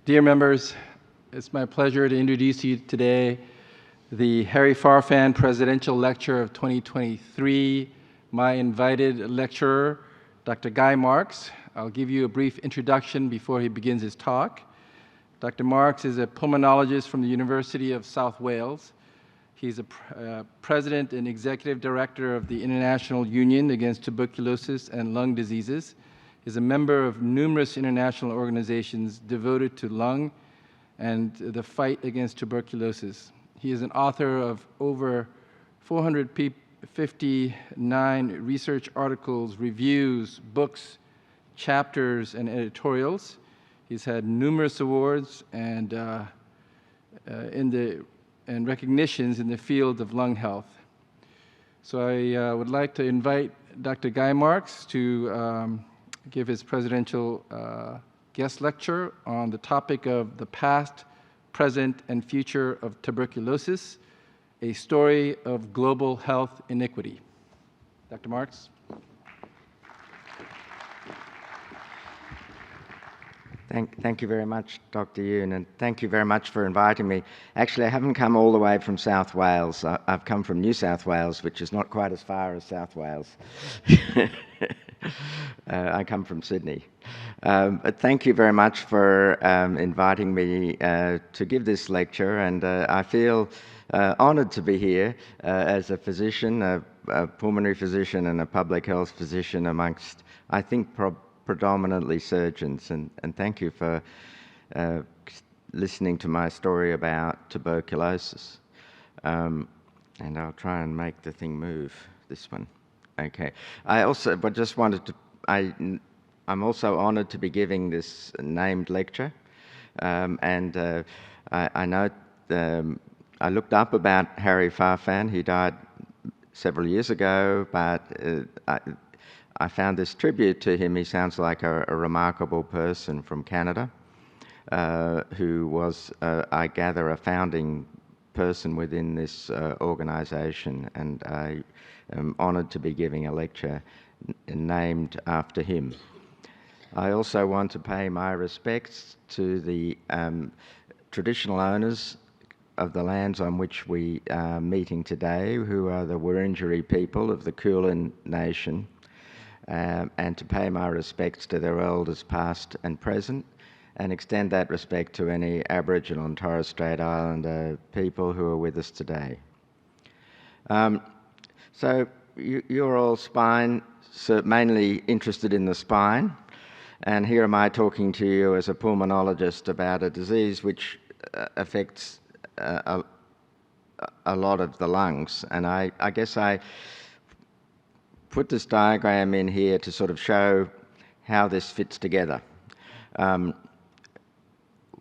Dear members, it's my pleasure to introduce you today the Harry Farfan Presidential Lecture of 2023, my invited lecturer, Dr. Guy Marks. I'll give you a brief introduction before he begins his talk. Dr. Marks is a pulmonologist from the University of South Wales. He's a president and executive director of the International Union Against Tuberculosis and Lung Diseases. He's a member of numerous international organizations devoted to lung and the fight against tuberculosis. He is an author of over 459 research articles, reviews, books, chapters, and editorials. He's had numerous awards and recognitions in the field of lung health. So I would like to invite Dr. Guy Marks to give his presidential guest lecture on the topic of the past, present, and future of tuberculosis, a story of global health inequity. Dr. Marks. Thank you very much, Dr. Yoon, and thank you very much for inviting me. Actually, I haven't come all the way from South Wales. I've come from New South Wales, which is not quite as far as South Wales. I come from Sydney. But thank you very much for inviting me to give this lecture, and I feel honoured to be here as a physician, a pulmonary physician and a public health physician amongst, I think, predominantly surgeons, and thank you for listening to my story about tuberculosis. And I'll try and make the thing move, this one. Okay. I also, but just wanted to, I'm also honoured to be giving this named lecture, and I know I looked up about Harry Farfan. He died several years ago, but I found this tribute to him. He sounds like a remarkable person from Canada, who was, I gather, a founding person within this organisation, and I am honoured to be giving a lecture named after him. I also want to pay my respects to the traditional owners of the lands on which we are meeting today, who are the Wurundjeri people of the Kulin Nation, and to pay my respects to their elders past and present, and extend that respect to any Aboriginal and Torres Strait Islander people who are with us today. So you're all spine, so mainly interested in the spine, and here am I talking to you as a pulmonologist about a disease which affects a lot of the lungs, and I guess I put this diagram in here to sort of show how this fits together.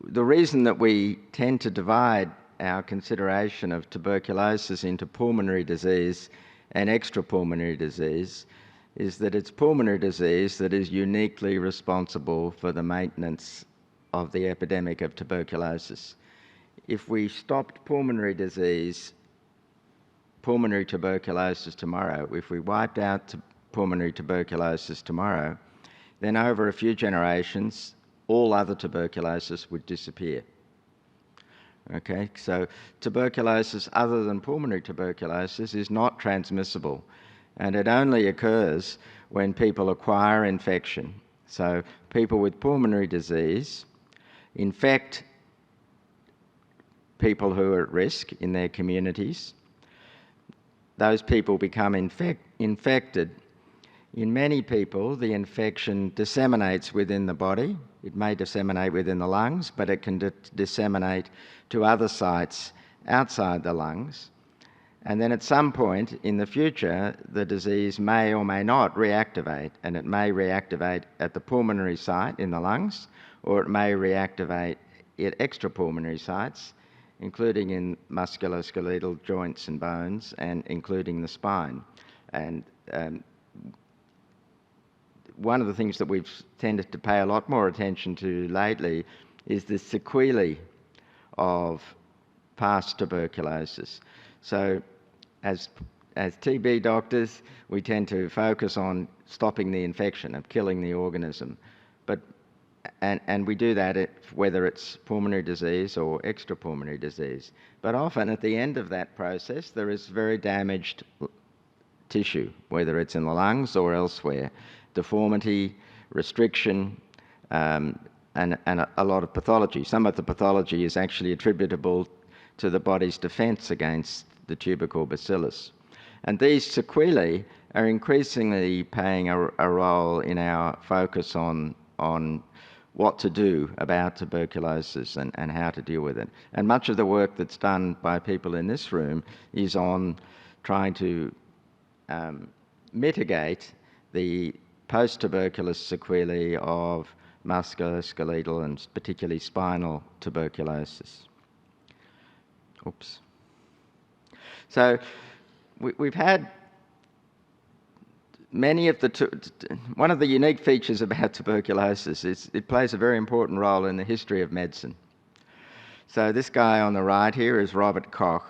The reason that we tend to divide our consideration of tuberculosis into pulmonary disease and extrapulmonary disease is that it's pulmonary disease that is uniquely responsible for the maintenance of the epidemic of tuberculosis. If we stopped pulmonary disease, pulmonary tuberculosis tomorrow, if we wiped out pulmonary tuberculosis tomorrow, then over a few generations, all other tuberculosis would disappear. Okay, so tuberculosis other than pulmonary tuberculosis is not transmissible, and it only occurs when people acquire infection. So people with pulmonary disease infect people who are at risk in their communities. Those people become infected. In many people, the infection disseminates within the body. It may disseminate within the lungs, but it can disseminate to other sites outside the lungs. And then at some point in the future, the disease may or may not reactivate, and it may reactivate at the pulmonary site in the lungs, or it may reactivate at extrapulmonary sites, including in musculoskeletal joints and bones, and including the spine. And one of the things that we've tended to pay a lot more attention to lately is the sequelae of past tuberculosis. So as TB doctors, we tend to focus on stopping the infection, of killing the organism. But and we do that whether it's pulmonary disease or extrapulmonary disease. But often at the end of that process, there is very damaged tissue, whether it's in the lungs or elsewhere, deformity, restriction, and a lot of pathology. Some of the pathology is actually attributable to the body's defense against the tubercle bacillus. And these sequelae are increasingly playing a role in our focus on what to do about tuberculosis and how to deal with it. And much of the work that's done by people in this room is on trying to mitigate the post-tuberculous sequelae of musculoskeletal and particularly spinal tuberculosis. Oops. So we've had many of one of the unique features about tuberculosis is it plays a very important role in the history of medicine. So this guy on the right here is Robert Koch.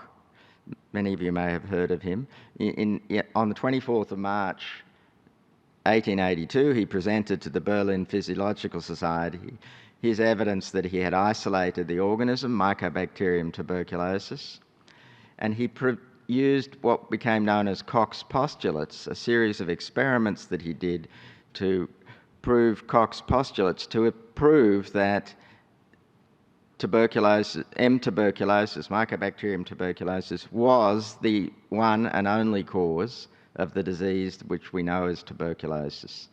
Many of you may have heard of him. On the 24th of March 1882, he presented to the Berlin Physiological Society his evidence that he had isolated the organism, Mycobacterium tuberculosis, and he used what became known as Koch's postulates, a series of experiments that he did to prove Koch's postulates, to prove that tuberculosis, M. tuberculosis, Mycobacterium tuberculosis, was the one and only cause of the disease which we know as tuberculosis.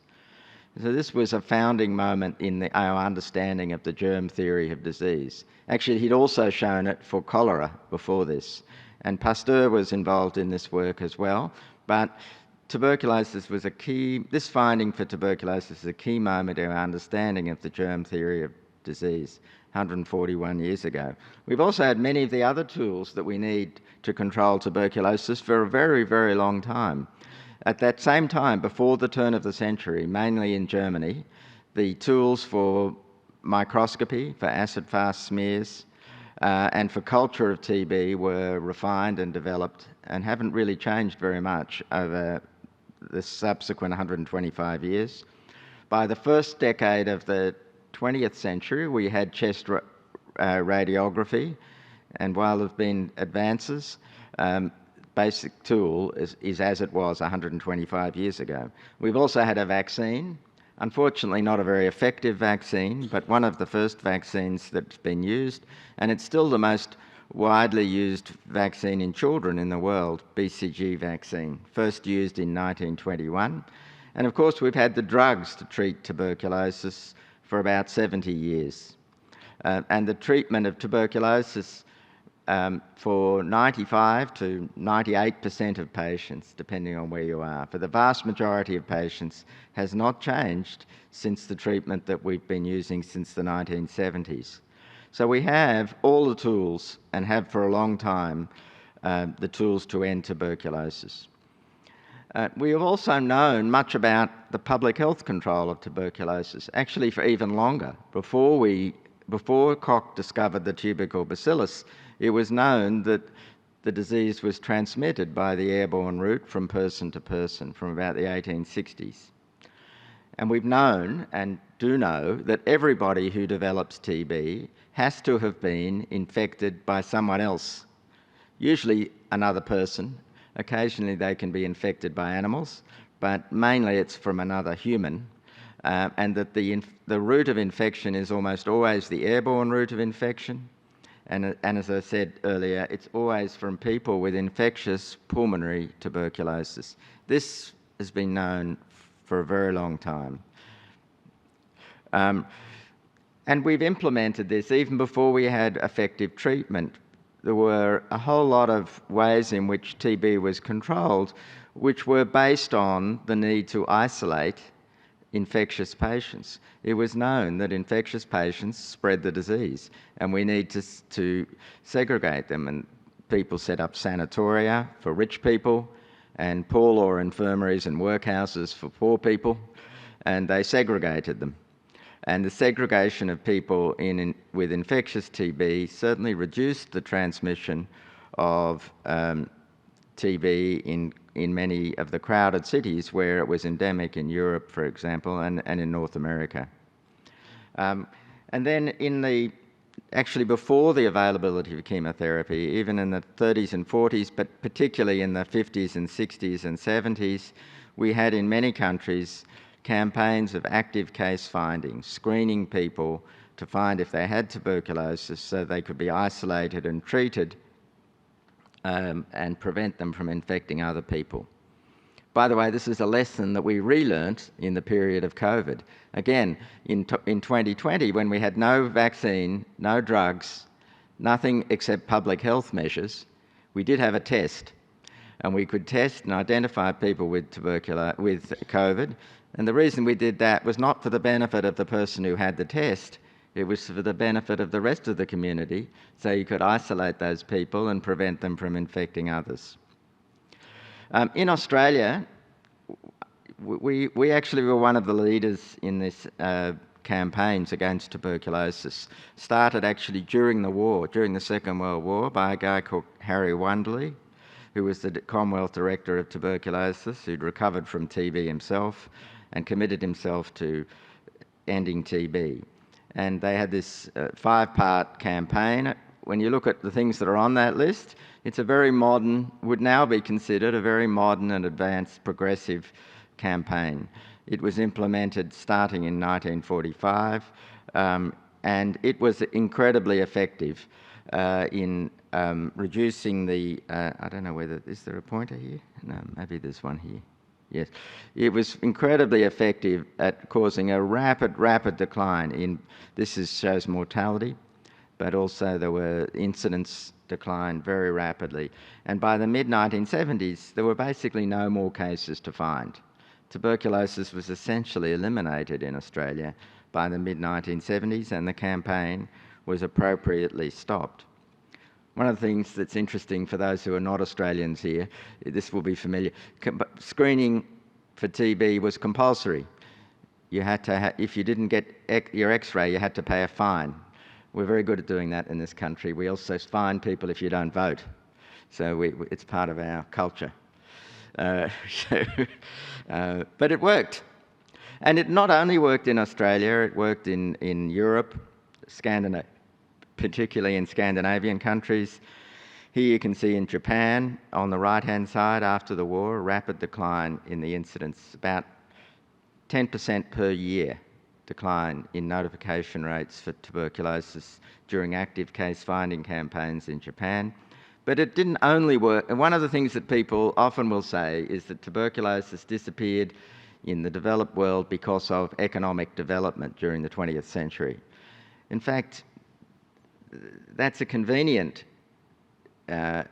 So this was a founding moment in our understanding of the germ theory of disease. Actually, he'd also shown it for cholera before this, and Pasteur was involved in this work as well, but tuberculosis was this finding for tuberculosis is a key moment in our understanding of the germ theory of disease 141 years ago. We've also had many of the other tools that we need to control tuberculosis for a very, very long time. At that same time, before the turn of the century, mainly in Germany, the tools for microscopy, for acid-fast smears, and for culture of TB were refined and developed and haven't really changed very much over the subsequent 125 years. By the first decade of the 20th century, we had chest radiography, and while there have been advances, basic tool is as it was 125 years ago. We've also had a vaccine, unfortunately not a very effective vaccine, but one of the first vaccines that's been used, and it's still the most widely used vaccine in children in the world, BCG vaccine, first used in 1921. And of course we've had the drugs to treat tuberculosis for about 70 years. And the treatment of tuberculosis for 95 to 98% of patients, depending on where you are, for the vast majority of patients, has not changed since the treatment that we've been using since the 1970s. So we have all the tools, and have for a long time, the tools to end tuberculosis. We have also known much about the public health control of tuberculosis, actually for even longer. Before Koch discovered the tubercle bacillus, it was known that the disease was transmitted by the airborne route from person to person from about the 1860s. And we've known, and do know, that everybody who develops TB has to have been infected by someone else, usually another person. Occasionally they can be infected by animals, but mainly it's from another human. And that the route of infection is almost always the airborne route of infection. And as I said earlier, it's always from people with infectious pulmonary tuberculosis. This has been known for a very long time. And we've implemented this even before we had effective treatment. There were a whole lot of ways in which TB was controlled, which were based on the need to isolate infectious patients. It was known that infectious patients spread the disease, and we need to segregate them. And people set up sanatoria for rich people, and poor law infirmaries and workhouses for poor people, and they segregated them. And the segregation of people with infectious TB certainly reduced the transmission of TB in many of the crowded cities where it was endemic in Europe, for example, and in North America. And then actually before the availability of chemotherapy, even in the 30s and 40s, but particularly in the 50s and 60s and 70s, we had in many countries campaigns of active case finding, screening people to find if they had tuberculosis so they could be isolated and treated and prevent them from infecting other people. By the way, this is a lesson that we relearnt in the period of COVID. Again, in 2020, when we had no vaccine, no drugs, nothing except public health measures, we did have a test. And we could test and identify people with COVID. And the reason we did that was not for the benefit of the person who had the test, it was for the benefit of the rest of the community, so you could isolate those people and prevent them from infecting others. In Australia, we actually were one of the leaders in this campaigns against tuberculosis. Started actually during the war, during the Second World War, by a guy called Harry Wunderlich, who was the Commonwealth Director of Tuberculosis, who'd recovered from TB himself and committed himself to ending TB. And they had this 5-part campaign. When you look at the things that are on that list, it's a very modern, would now be considered a very modern and advanced progressive campaign. It was implemented starting in 1945, and it was incredibly effective in reducing the, I don't know whether, is there a pointer here? No, maybe there's one here. Yes. It was incredibly effective at causing a rapid decline in, shows mortality, but also there were incidence declined very rapidly. And by the mid-1970s, there were basically no more cases to find. Tuberculosis was essentially eliminated in Australia by the mid-1970s, and the campaign was appropriately stopped. One of the things that's interesting for those who are not Australians here, this will be familiar, screening for TB was compulsory. You had to, if you didn't get your X-ray, you had to pay a fine. We're very good at doing that in this country. We also fine people if you don't vote. So it's part of our culture. But it worked. And it not only worked in Australia, it worked in Europe, particularly in Scandinavian countries. Here you can see in Japan, on the right-hand side after the war, a rapid decline in the incidence, about 10% per year decline in notification rates for tuberculosis during active case finding campaigns in Japan. But it didn't only work. And one of the things that people often will say is that tuberculosis disappeared in the developed world because of economic development during the 20th century. In fact, that's a convenient, there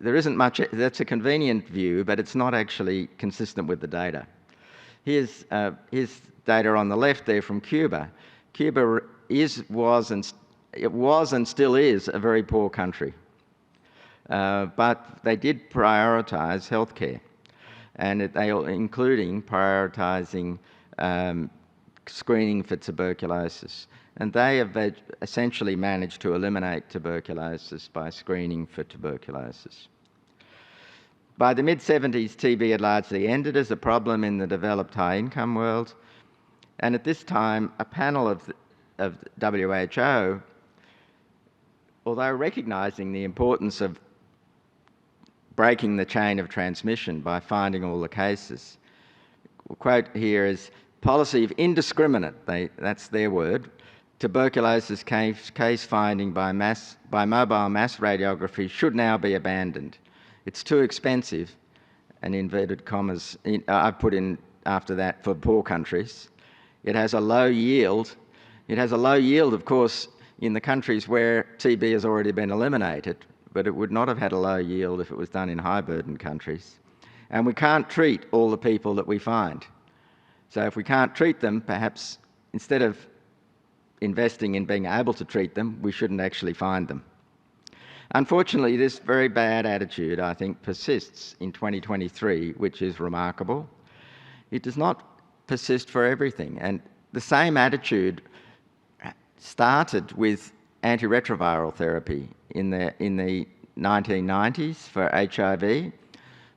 isn't much, that's a convenient view, but it's not actually consistent with the data. Here's data on the left there from Cuba. Cuba was and still is a very poor country. But they did prioritise healthcare, and including prioritising screening for tuberculosis. And they have essentially managed to eliminate tuberculosis by screening for tuberculosis. By the mid-70s, TB had largely ended as a problem in the developed high-income world. And at this time, a panel of WHO, although recognising the importance of breaking the chain of transmission by finding all the cases, quote here is, policy of indiscriminate, that's their word, tuberculosis case finding by mobile mass radiography should now be abandoned. It's too expensive, and inverted commas, I've put in after that for poor countries. It has a low yield. It has a low yield, of course, in the countries where TB has already been eliminated, but it would not have had a low yield if it was done in high-burden countries. And we can't treat all the people that we find. So if we can't treat them, perhaps instead of investing in being able to treat them, we shouldn't actually find them. Unfortunately, this very bad attitude, I think, persists in 2023, which is remarkable. It does not persist for everything. And the same attitude started with antiretroviral therapy in the 1990s for HIV.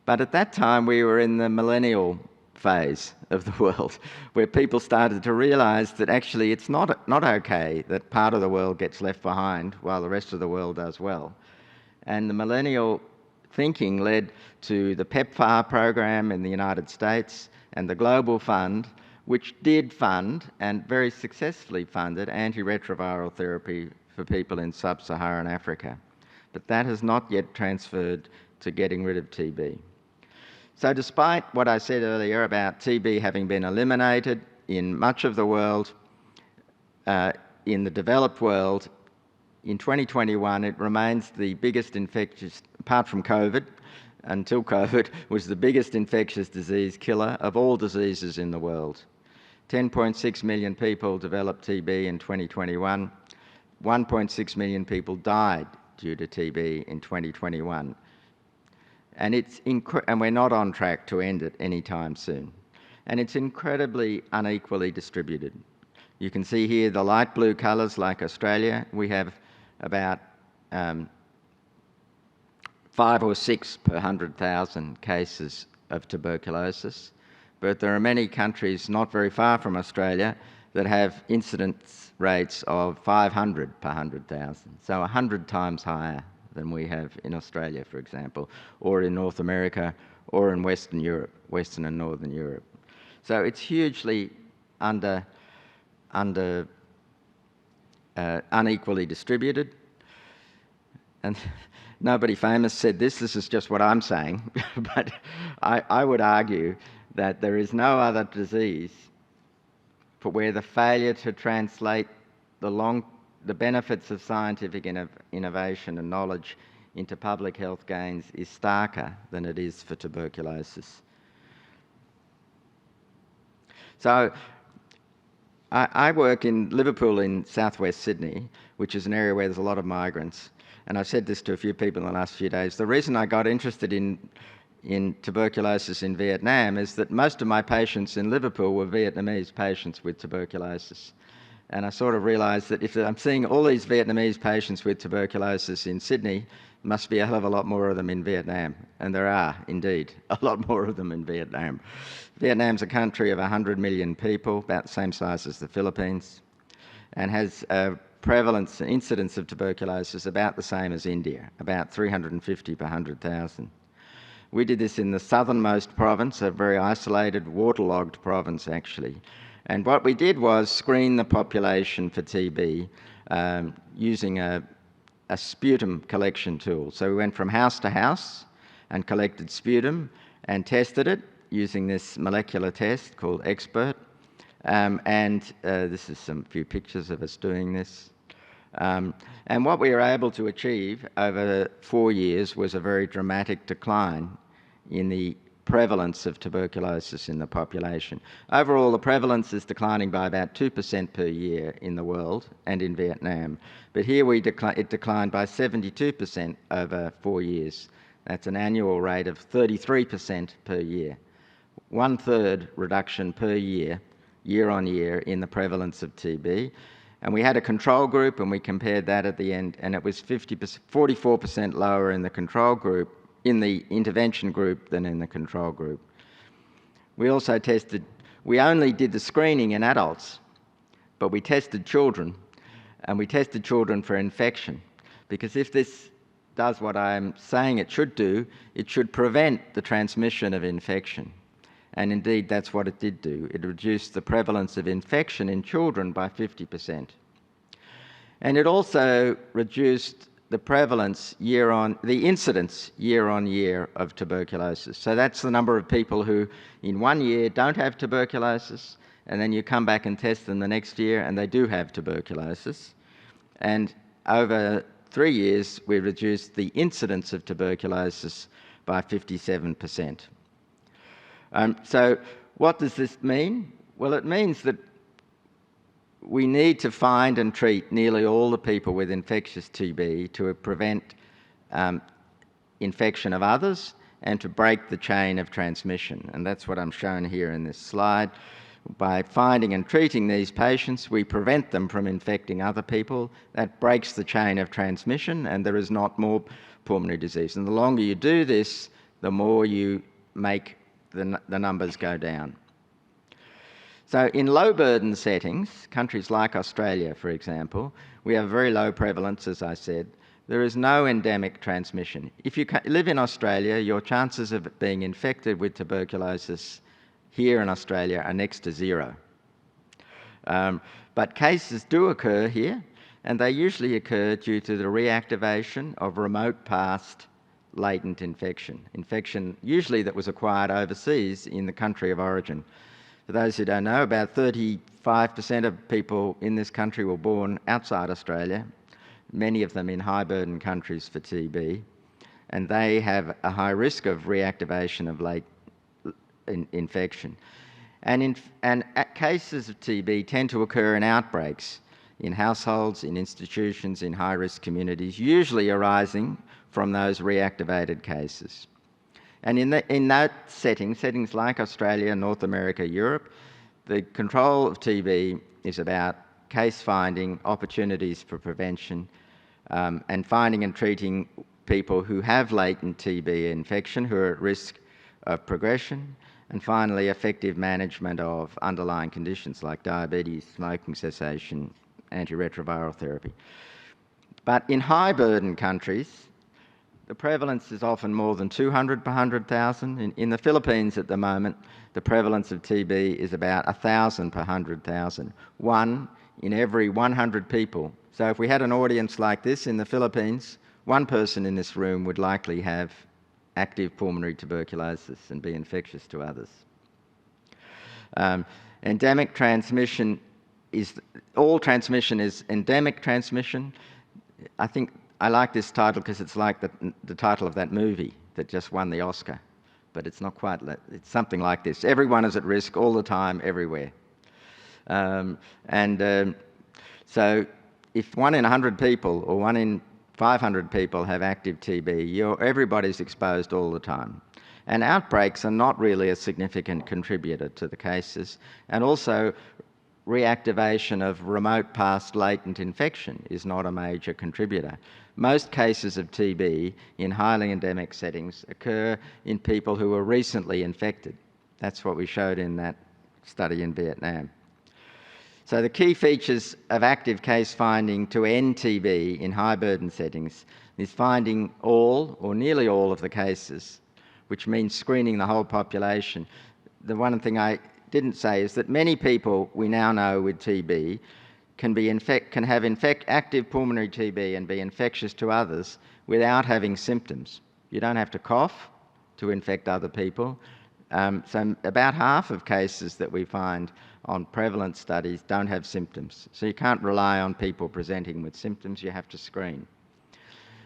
But at that time, we were in the millennial phase of the world, where people started to realise that actually it's not okay that part of the world gets left behind while the rest of the world does well. And the millennial thinking led to the PEPFAR program in the United States and the Global Fund, which did fund and very successfully funded antiretroviral therapy for people in sub-Saharan Africa. But that has not yet transferred to getting rid of TB. So despite what I said earlier about TB having been eliminated in much of the world, in the developed world, in 2021 it remains the biggest infectious, apart from COVID, until COVID, was the biggest infectious disease killer of all diseases in the world. 10.6 million people developed TB in 2021. 1.6 million people died due to TB in 2021. And we're not on track to end it anytime soon. And it's incredibly unequally distributed. You can see here the light blue colours, like Australia. We have about 5 or 6 per 100,000 cases of tuberculosis. But there are many countries not very far from Australia that have incidence rates of 500 per 100,000, so 100 times higher than we have in Australia, for example, or in North America, or in Western Europe, Western and Northern Europe. So it's hugely unequally distributed. And nobody famous said this is just what I'm saying, but I would argue that there is no other disease for where the failure to translate the benefits of scientific innovation and knowledge into public health gains is starker than it is for tuberculosis. So I work in Liverpool in southwest Sydney, which is an area where there's a lot of migrants. And I've said this to a few people in the last few days. The reason I got interested in tuberculosis in Vietnam is that most of my patients in Liverpool were Vietnamese patients with tuberculosis. And I sort of realised that if I'm seeing all these Vietnamese patients with tuberculosis in Sydney, there must be a hell of a lot more of them in Vietnam. And there are, indeed, a lot more of them in Vietnam. Vietnam's a country of 100 million people, about the same size as the Philippines, and has a prevalence and incidence of tuberculosis about the same as India, about 350 per 100,000. We did this in the southernmost province, a very isolated, waterlogged province actually. And what we did was screen the population for TB using a sputum collection tool. So we went from house to house and collected sputum and tested it using this molecular test called Expert. This is few pictures of us doing this. And what we were able to achieve over 4 years was a very dramatic decline in the prevalence of tuberculosis in the population. Overall, the prevalence is declining by about 2% per year in the world and in Vietnam. But here it declined by 72% over 4 years. That's an annual rate of 33% per year. 1/3 reduction per year, year on year, in the prevalence of TB. And we had a control group, and we compared that at the end, and it was 44% lower in the control group, in the intervention group, than in the control group. We also we only did the screening in adults, but we tested children, and we tested children for infection, because if this does what I'm saying it should do, it should prevent the transmission of infection. And indeed, that's what it did do. It reduced the prevalence of infection in children by 50%. And it also reduced the prevalence the incidence year on year of tuberculosis. So that's the number of people who in 1 year don't have tuberculosis, and then you come back and test them the next year and they do have tuberculosis. And over 3 years, we reduced the incidence of tuberculosis by 57%. So what does this mean? Well, it means that we need to find and treat nearly all the people with infectious TB to prevent infection of others and to break the chain of transmission. And that's what I'm shown here in this slide. By finding and treating these patients, we prevent them from infecting other people. That breaks the chain of transmission, and there is not more pulmonary disease. And the longer you do this, the more you make the numbers go down. So in low burden settings, countries like Australia, for example, we have very low prevalence, as I said. There is no endemic transmission. If you live in Australia, your chances of being infected with tuberculosis here in Australia are next to zero. But cases do occur here, and they usually occur due to the reactivation of remote past latent infection usually that was acquired overseas in the country of origin. For those who don't know, about 35% of people in this country were born outside Australia, many of them in high-burden countries for TB, and they have a high risk of reactivation of late infection. And cases of TB tend to occur in outbreaks, in households, in institutions, in high-risk communities, usually arising from those reactivated cases. And in that settings like Australia, North America, Europe, the control of TB is about case finding, opportunities for prevention, and finding and treating people who have latent TB infection, who are at risk of progression, and finally effective management of underlying conditions like diabetes, smoking cessation, antiretroviral therapy. But in high burden countries, the prevalence is often more than 200 per 100,000. In the Philippines at the moment, the prevalence of TB is about 1,000 per 100,000, 1 in every 100 people. So if we had an audience like this in the Philippines, one person in this room would likely have active pulmonary tuberculosis and be infectious to others. Endemic transmission all transmission is endemic transmission. I think I like this title because it's like the title of that movie that just won the Oscar, but it's not quite that. It's something like this. Everyone is at risk all the time, everywhere. So if 1 in 100 people or 1 in 500 people have active TB, everybody's exposed all the time. And outbreaks are not really a significant contributor to the cases, and also reactivation of remote past latent infection is not a major contributor. Most cases of TB in highly endemic settings occur in people who were recently infected. That's what we showed in that study in Vietnam. So the key features of active case finding to end TB in high burden settings is finding all or nearly all of the cases, which means screening the whole population. The one thing I didn't say is that many people we now know with TB can have active pulmonary TB and be infectious to others without having symptoms. You don't have to cough to infect other people. So about half of cases that we find on prevalent studies don't have symptoms. So you can't rely on people presenting with symptoms, you have to screen.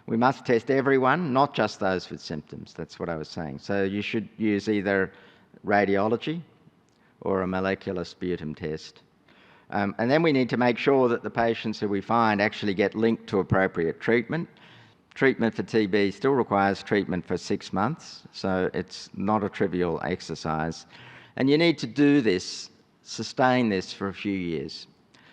We must test everyone, not just those with symptoms. That's what I was saying. So you should use either radiology or a molecular sputum test. And then we need to make sure that the patients who we find actually get linked to appropriate treatment. Treatment for TB still requires treatment for 6 months, so it's not a trivial exercise. And you need to do this, sustain this for a few years.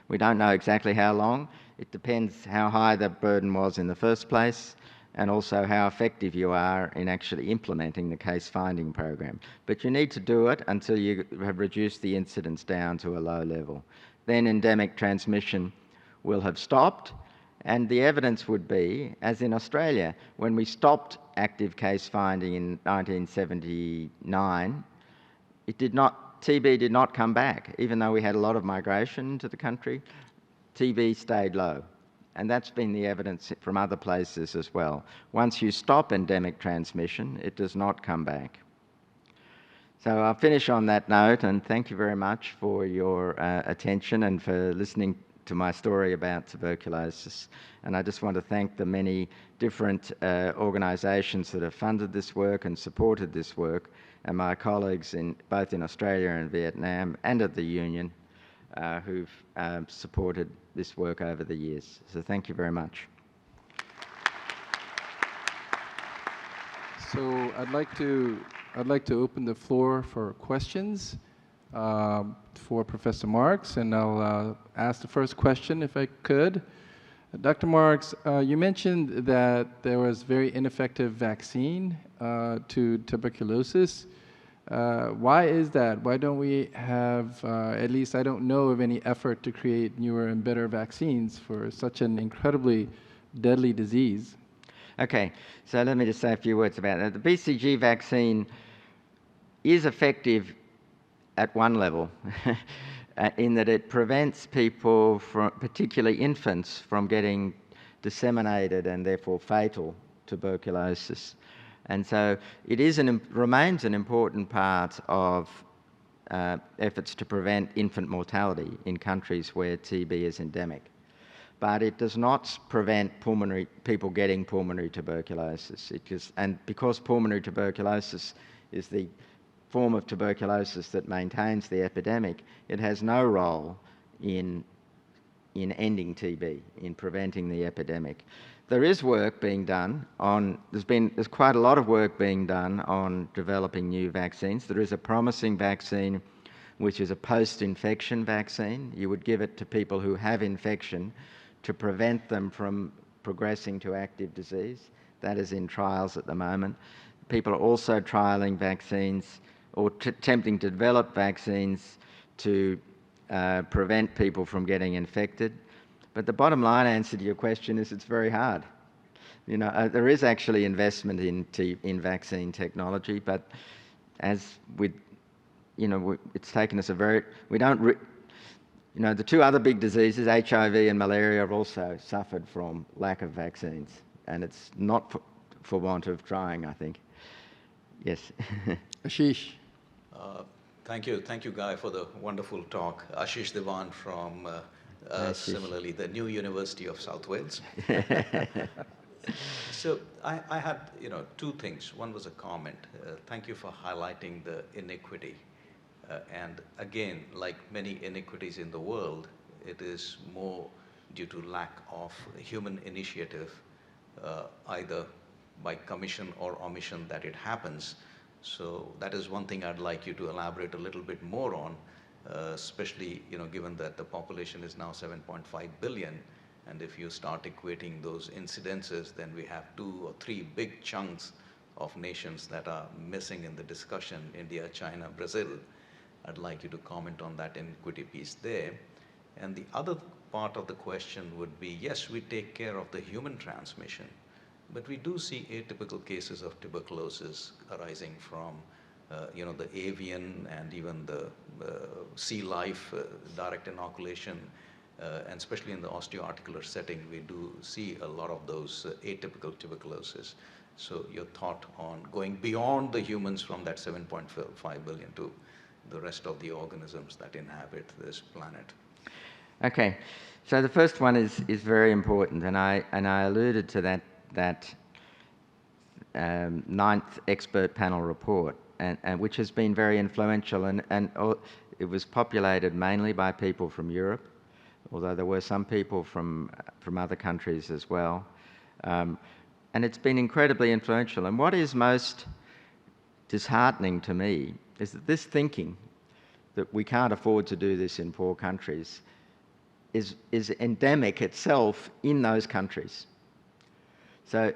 We don't know exactly how long. It depends how high the burden was in the first place, and also how effective you are in actually implementing the case finding program. But you need to do it until you have reduced the incidence down to a low level. Then endemic transmission will have stopped, and the evidence would be, as in Australia, when we stopped active case finding in 1979, TB did not come back. Even though we had a lot of migration into the country, TB stayed low. And that's been the evidence from other places as well. Once you stop endemic transmission, it does not come back. So I'll finish on that note, and thank you very much for your attention and for listening to my story about tuberculosis. And I just want to thank the many different organisations that have funded this work and supported this work, and my colleagues both in Australia and Vietnam and at the Union who've supported this work over the years. So thank you very much. So I'd like to open the floor for questions for Professor Marks, and I'll ask the first question if I could. Dr. Marks, you mentioned that there was very ineffective vaccine to tuberculosis. Why is that? Why don't we have, at least I don't know of any effort to create newer and better vaccines for such an incredibly deadly disease? Okay, so let me just say a few words about that. The BCG vaccine is effective at one level, in that it prevents people, from, particularly infants, from getting disseminated and therefore fatal tuberculosis. And so it is remains an important part of efforts to prevent infant mortality in countries where TB is endemic. But it does not prevent people getting pulmonary tuberculosis. And because pulmonary tuberculosis is the form of tuberculosis that maintains the epidemic, it has no role in ending TB, in preventing the epidemic. There is work being done on, there's quite a lot of work being done on developing new vaccines. There is a promising vaccine which is a post-infection vaccine. You would give it to people who have infection to prevent them from progressing to active disease. That is in trials at the moment. People are also trialling vaccines or attempting to develop vaccines to prevent people from getting infected. But the bottom line answer to your question is it's very hard. You know, there is actually investment in vaccine technology, but as with, you know, it's taken us a very, we don't, you know, the two other big diseases, HIV and malaria, have also suffered from lack of vaccines, and it's not for want of trying, I think. Yes. Ashish. Thank you, Guy, for the wonderful talk. Ashish Devan from, similarly, the New University of South Wales. So I had, you know, two things. One was a comment. Thank you for highlighting the inequity. And again, like many inequities in the world, it is more due to lack of human initiative, either by commission or omission, that it happens. So that is one thing I'd like you to elaborate a little bit more on, especially, you know, given that the population is now 7.5 billion, and if you start equating those incidences, then we have 2 or 3 big chunks of nations that are missing in the discussion: India, China, Brazil. I'd like you to comment on that inequity piece there. And the other part of the question would be, yes, we take care of the human transmission, but we do see atypical cases of tuberculosis arising from, you know, the avian and even the sea life direct inoculation, and especially in the osteoarticular setting, we do see a lot of those atypical tuberculosis. So your thought on going beyond the humans from that 7.5 billion to the rest of the organisms that inhabit this planet. Okay, so the first one is very important, and I alluded to that ninth expert panel report, and which has been very influential, and it was populated mainly by people from Europe, although there were some people from other countries as well, and it's been incredibly influential. And what is most disheartening to me is that this thinking that we can't afford to do this in poor countries is endemic itself in those countries. So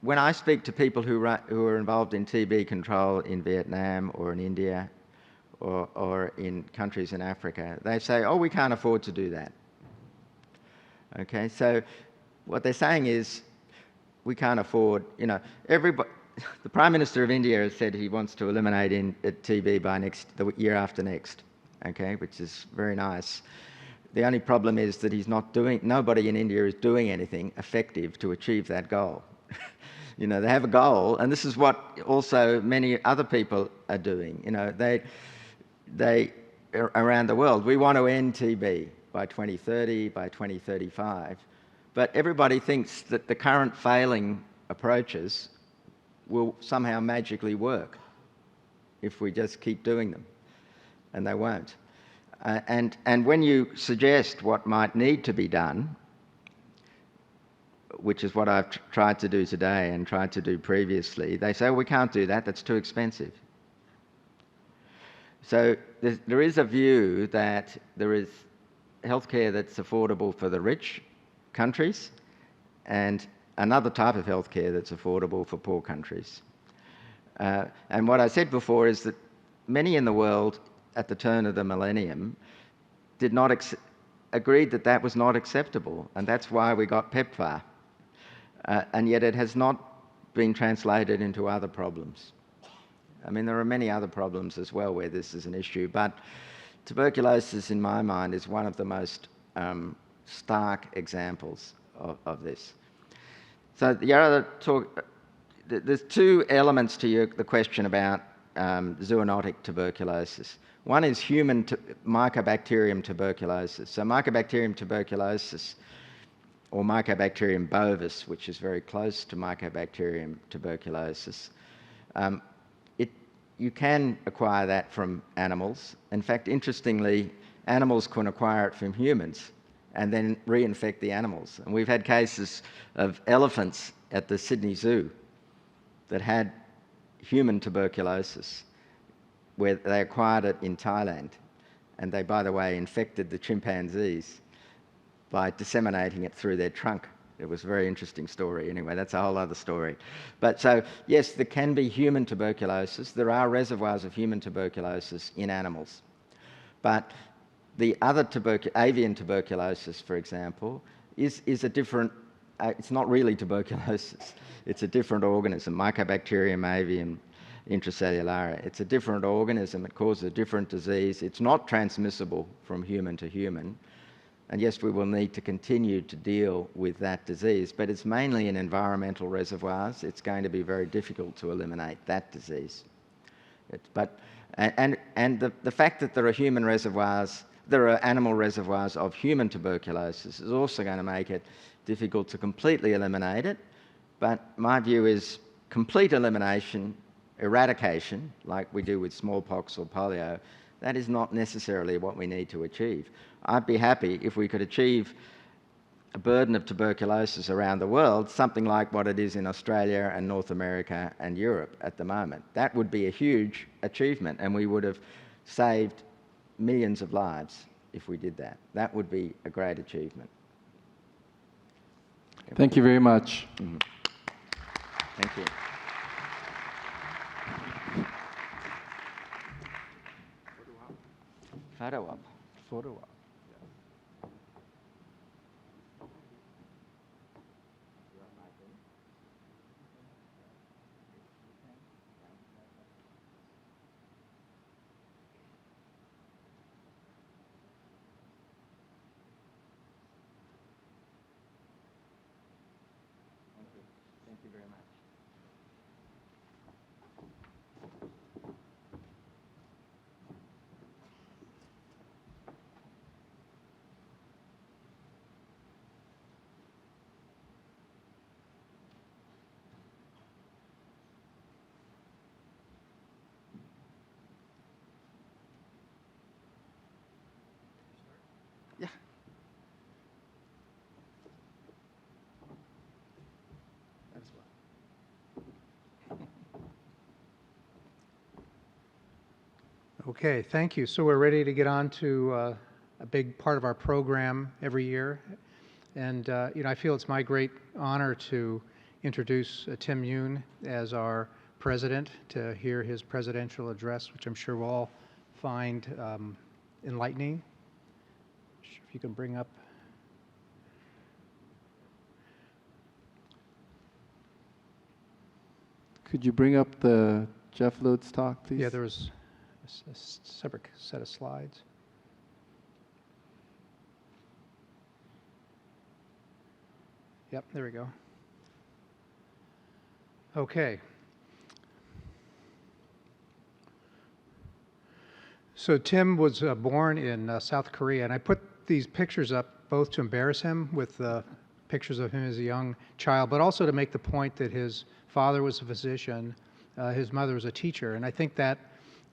when I speak to people who are involved in TB control in Vietnam or in India or in countries in Africa, they say, oh, we can't afford to do that. Okay, so what they're saying is, we can't afford, you know, the Prime Minister of India has said he wants to eliminate TB by the year after next, okay, which is very nice. The only problem is that nobody in India is doing anything effective to achieve that goal. You know, they have a goal, and this is what also many other people are doing. You know, they around the world, we want to end TB by 2030, by 2035, but everybody thinks that the current failing approaches will somehow magically work if we just keep doing them, and they won't. And when you suggest what might need to be done, which is what I've tried to do today and tried to do previously, they say, oh, we can't do that, that's too expensive. So there is a view that there is healthcare that's affordable for the rich countries and another type of healthcare that's affordable for poor countries. And what I said before is that many in the world at the turn of the millennium did not agreed that that was not acceptable, and that's why we got PEPFAR. And yet it has not been translated into other problems. I mean, there are many other problems as well where this is an issue, but tuberculosis, in my mind, is one of the most stark examples of this. So the other talk, there's two elements to the question about zoonotic tuberculosis. One is human Mycobacterium tuberculosis. So Mycobacterium tuberculosis, or Mycobacterium bovis, which is very close to Mycobacterium tuberculosis, you can acquire that from animals. In fact, interestingly, animals can acquire it from humans and then reinfect the animals. And we've had cases of elephants at the Sydney Zoo that had human tuberculosis, where they acquired it in Thailand. And they, by the way, infected the chimpanzees by disseminating it through their trunk. It was a very interesting story. Anyway, that's a whole other story. But so, yes, there can be human tuberculosis. There are reservoirs of human tuberculosis in animals. But the other avian tuberculosis, for example, is a different, it's not really tuberculosis. It's a different organism, Mycobacterium avium intracellular. It's a different organism. It causes a different disease. It's not transmissible from human to human. And yes, we will need to continue to deal with that disease, but it's mainly in environmental reservoirs. It's going to be very difficult to eliminate that disease. And the fact that there are human reservoirs, there are animal reservoirs of human tuberculosis is also going to make it difficult to completely eliminate it. But my view is complete elimination, eradication, like we do with smallpox or polio, that is not necessarily what we need to achieve. I'd be happy if we could achieve a burden of tuberculosis around the world, something like what it is in Australia and North America and Europe at the moment. That would be a huge achievement, and we would have saved millions of lives if we did that. That would be a great achievement. Thank you very much. Mm-hmm. Thank you. Photo op. Photo op. Thank you very much. Yeah. That's well. Okay, thank you. So we're ready to get on to a big part of our program every year. And I feel it's my great honor to introduce Tim Yoon as our president, to hear his presidential address, which I'm sure we'll all find enlightening. If you can bring up. Could you bring up the Jeff Lode's talk, please? Yeah, there was a separate set of slides. Yep, there we go. Okay. So Tim was born in South Korea, and I put these pictures up both to embarrass him with pictures of him as a young child, but also to make the point that his father was a physician, his mother was a teacher, and I think that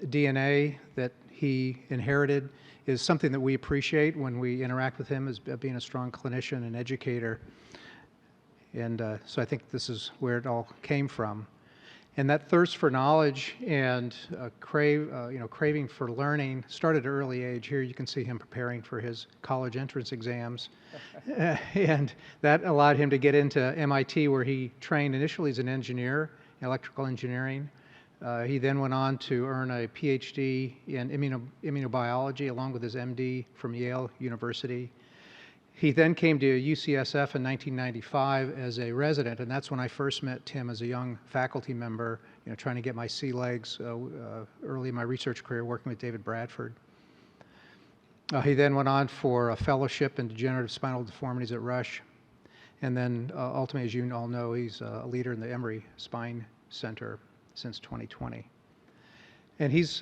DNA that he inherited is something that we appreciate when we interact with him as being a strong clinician and educator. And so I think this is where it all came from. And that thirst for knowledge and craving for learning started at an early age. Here you can see him preparing for his college entrance exams. And that allowed him to get into MIT, where he trained initially as an engineer, electrical engineering, He then went on to earn a PhD in immunobiology along with his MD from Yale University. He then came to UCSF in 1995 as a resident, and that's when I first met Tim as a young faculty member, trying to get my sea legs early in my research career working with David Bradford. He then went on for a fellowship in degenerative spinal deformities at Rush, and then ultimately, as you all know, he's a leader in the Emory Spine Center since 2020. And he's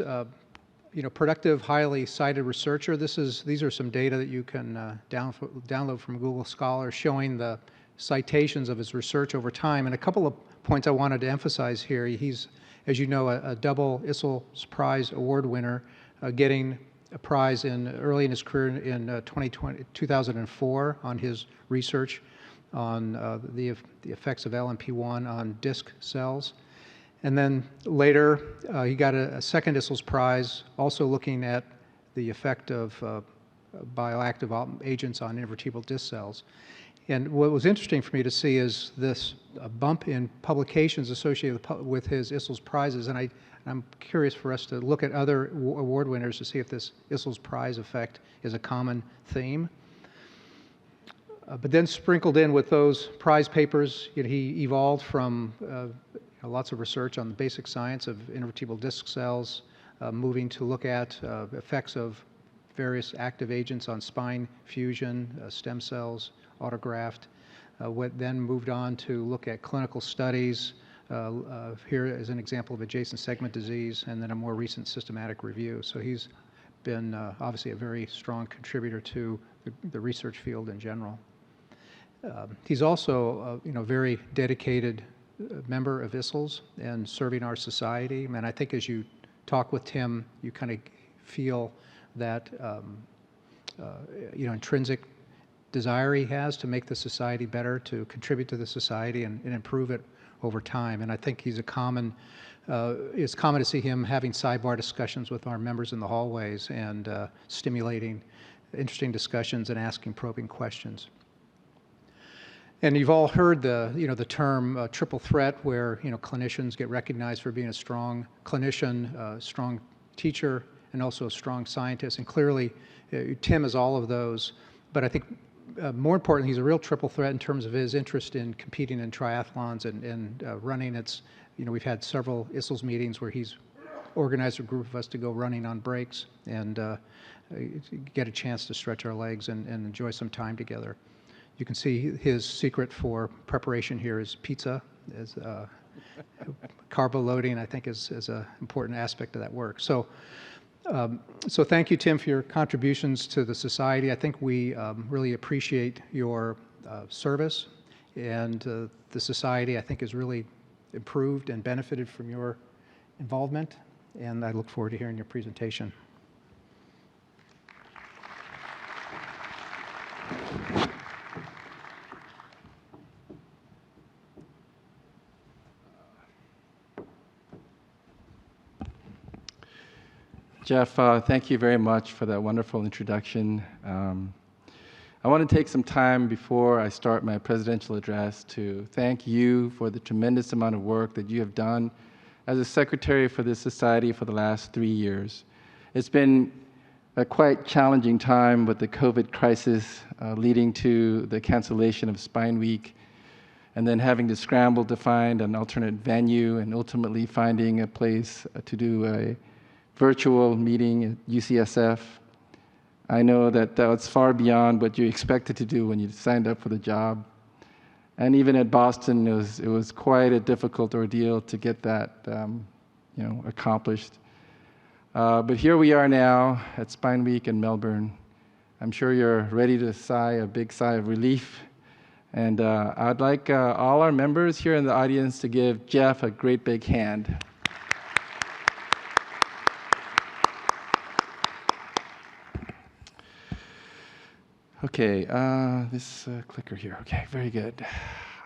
productive, highly cited researcher. These are some data that you can download from Google Scholar showing the citations of his research over time. And a couple of points I wanted to emphasize here. He's, as you know, a double ISSLS Prize Award winner, getting a prize early in his career in 2004 on his research on the effects of LMP1 on disc cells. And then later, he got a second ISSLS Prize, also looking at the effect of bioactive agents on intervertebral disc cells. And what was interesting for me to see is this bump in publications associated with his ISSLS prizes. And I'm curious for us to look at other award winners to see if this ISSLS Prize effect is a common theme. But then sprinkled in with those prize papers, he evolved from lots of research on the basic science of intervertebral disc cells, moving to look at effects of various active agents on spine fusion, stem cells, autograft. Then moved on to look at clinical studies. Here is an example of adjacent segment disease, and then a more recent systematic review. So he's been obviously a very strong contributor to the research field in general. He's also a very dedicated member of ISSLS and serving our society. And I think as you talk with Tim, you kind of feel that intrinsic desire he has to make the society better, to contribute to the society and improve it over time. And I think it's common to see him having sidebar discussions with our members in the hallways and stimulating interesting discussions and asking probing questions. And you've all heard the term triple threat, where clinicians get recognized for being a strong clinician, a strong teacher, and also a strong scientist. And clearly, Tim is all of those. But I think more importantly, he's a real triple threat in terms of his interest in competing in triathlons and running. We've had several ISSLS meetings where he's organized a group of us to go running on breaks and get a chance to stretch our legs and enjoy some time together. You can see his secret for preparation here is pizza. Carbo loading, I think, is an important aspect of that work. So thank you, Tim, for your contributions to the society. I think we really appreciate your service, and the society, I think, has really improved and benefited from your involvement, and I look forward to hearing your presentation. Jeff, thank you very much for that wonderful introduction. I want to take some time before I start my presidential address to thank you for the tremendous amount of work that you have done as a secretary for this society for the last 3 years. It's been a quite challenging time with the COVID crisis leading to the cancellation of Spineweek, and then having to scramble to find an alternate venue and ultimately finding a place to do a virtual meeting at UCSF. I know that was far beyond what you expected to do when you signed up for the job. And even at Boston, it was quite a difficult ordeal to get that accomplished. But here we are now at Spineweek in Melbourne. I'm sure you're ready to sigh a big sigh of relief. And I'd like all our members here in the audience to give Jeff a great big hand. Okay, this clicker here. Okay, very good.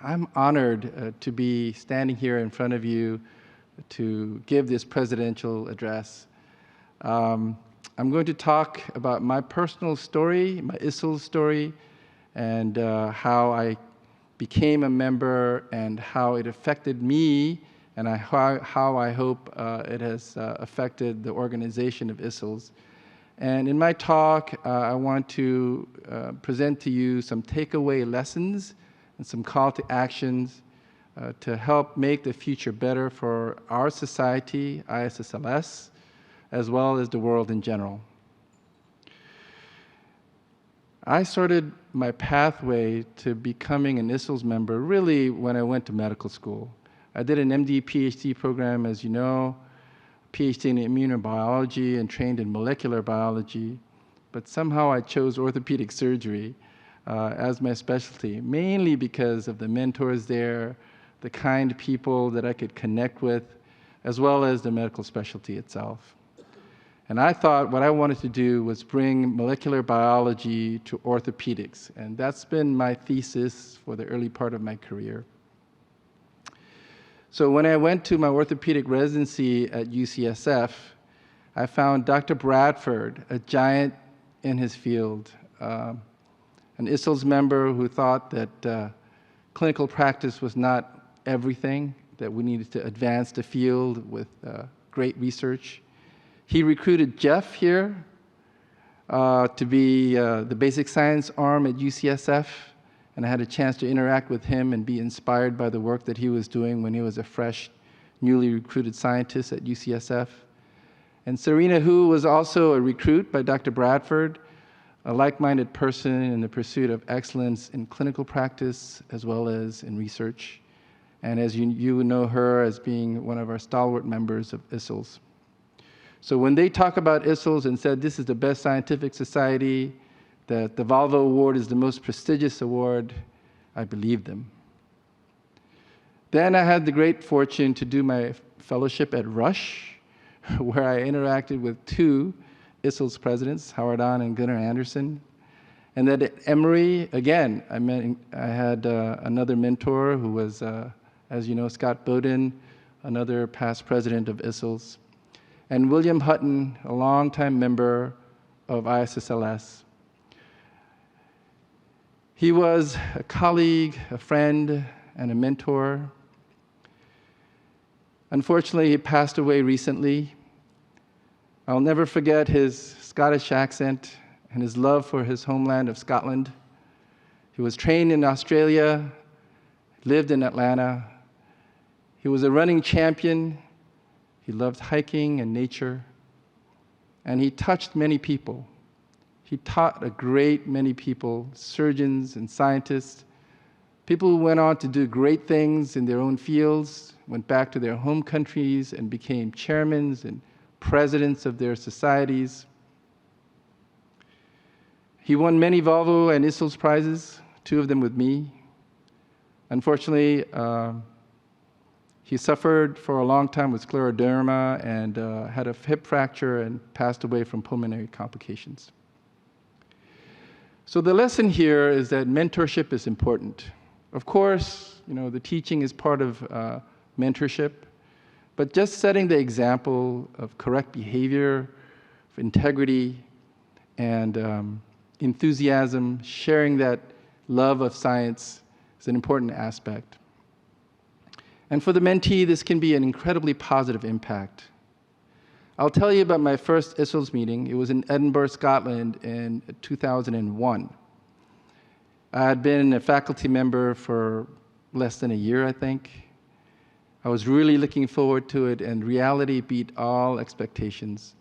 I'm honored to be standing here in front of you to give this presidential address. I'm going to talk about my personal story, my ISSLS story, and how I became a member and how it affected me and how I hope it has affected the organization of ISSLS. And in my talk, I want to present to you some takeaway lessons and some call to actions to help make the future better for our society, ISSLS, as well as the world in general. I started my pathway to becoming an ISSLS member really when I went to medical school. I did an MD PhD program, as you know, PhD in immunobiology and trained in molecular biology, but somehow I chose orthopedic surgery as my specialty, mainly because of the mentors there, the kind people that I could connect with, as well as the medical specialty itself. And I thought what I wanted to do was bring molecular biology to orthopedics, and that's been my thesis for the early part of my career. So when I went to my orthopedic residency at UCSF, I found Dr. Bradford, a giant in his field, an ISSLS member who thought that clinical practice was not everything, that we needed to advance the field with great research. He recruited Jeff here to be the basic science arm at UCSF, and I had a chance to interact with him and be inspired by the work that he was doing when he was a fresh, newly recruited scientist at UCSF. And Serena Hu was also a recruit by Dr. Bradford, a like-minded person in the pursuit of excellence in clinical practice as well as in research. And as you know her as being one of our stalwart members of ISSLS. So when they talk about ISSLS and said this is the best scientific society, that the Volvo Award is the most prestigious award, I believed them. Then I had the great fortune to do my fellowship at Rush, where I interacted with two ISSLS presidents, Howard Ahn and Gunnar Anderson. And then at Emory, again, I had another mentor who was, as you know, Scott Bowden, another past president of ISSLS, and William Hutton, a longtime member of ISSLS. He was a colleague, a friend, and a mentor. Unfortunately, he passed away recently. I'll never forget his Scottish accent and his love for his homeland of Scotland. He was trained in Australia, lived in Atlanta. He was a running champion. He loved hiking and nature. And he touched many people. He taught a great many people, surgeons and scientists, people who went on to do great things in their own fields, went back to their home countries and became chairmen and presidents of their societies. He won many Volvo and ISSLS prizes, 2 of them with me. Unfortunately, he suffered for a long time with scleroderma and had a hip fracture and passed away from pulmonary complications. So the lesson here is that mentorship is important. Of course, the teaching is part of mentorship, but just setting the example of correct behavior, of integrity, and enthusiasm, sharing that love of science is an important aspect. And for the mentee, this can be an incredibly positive impact. I'll tell you about my first ISSLS meeting. It was in Edinburgh, Scotland in 2001. I had been a faculty member for less than a year, I think. I was really looking forward to it, and reality beat all expectations.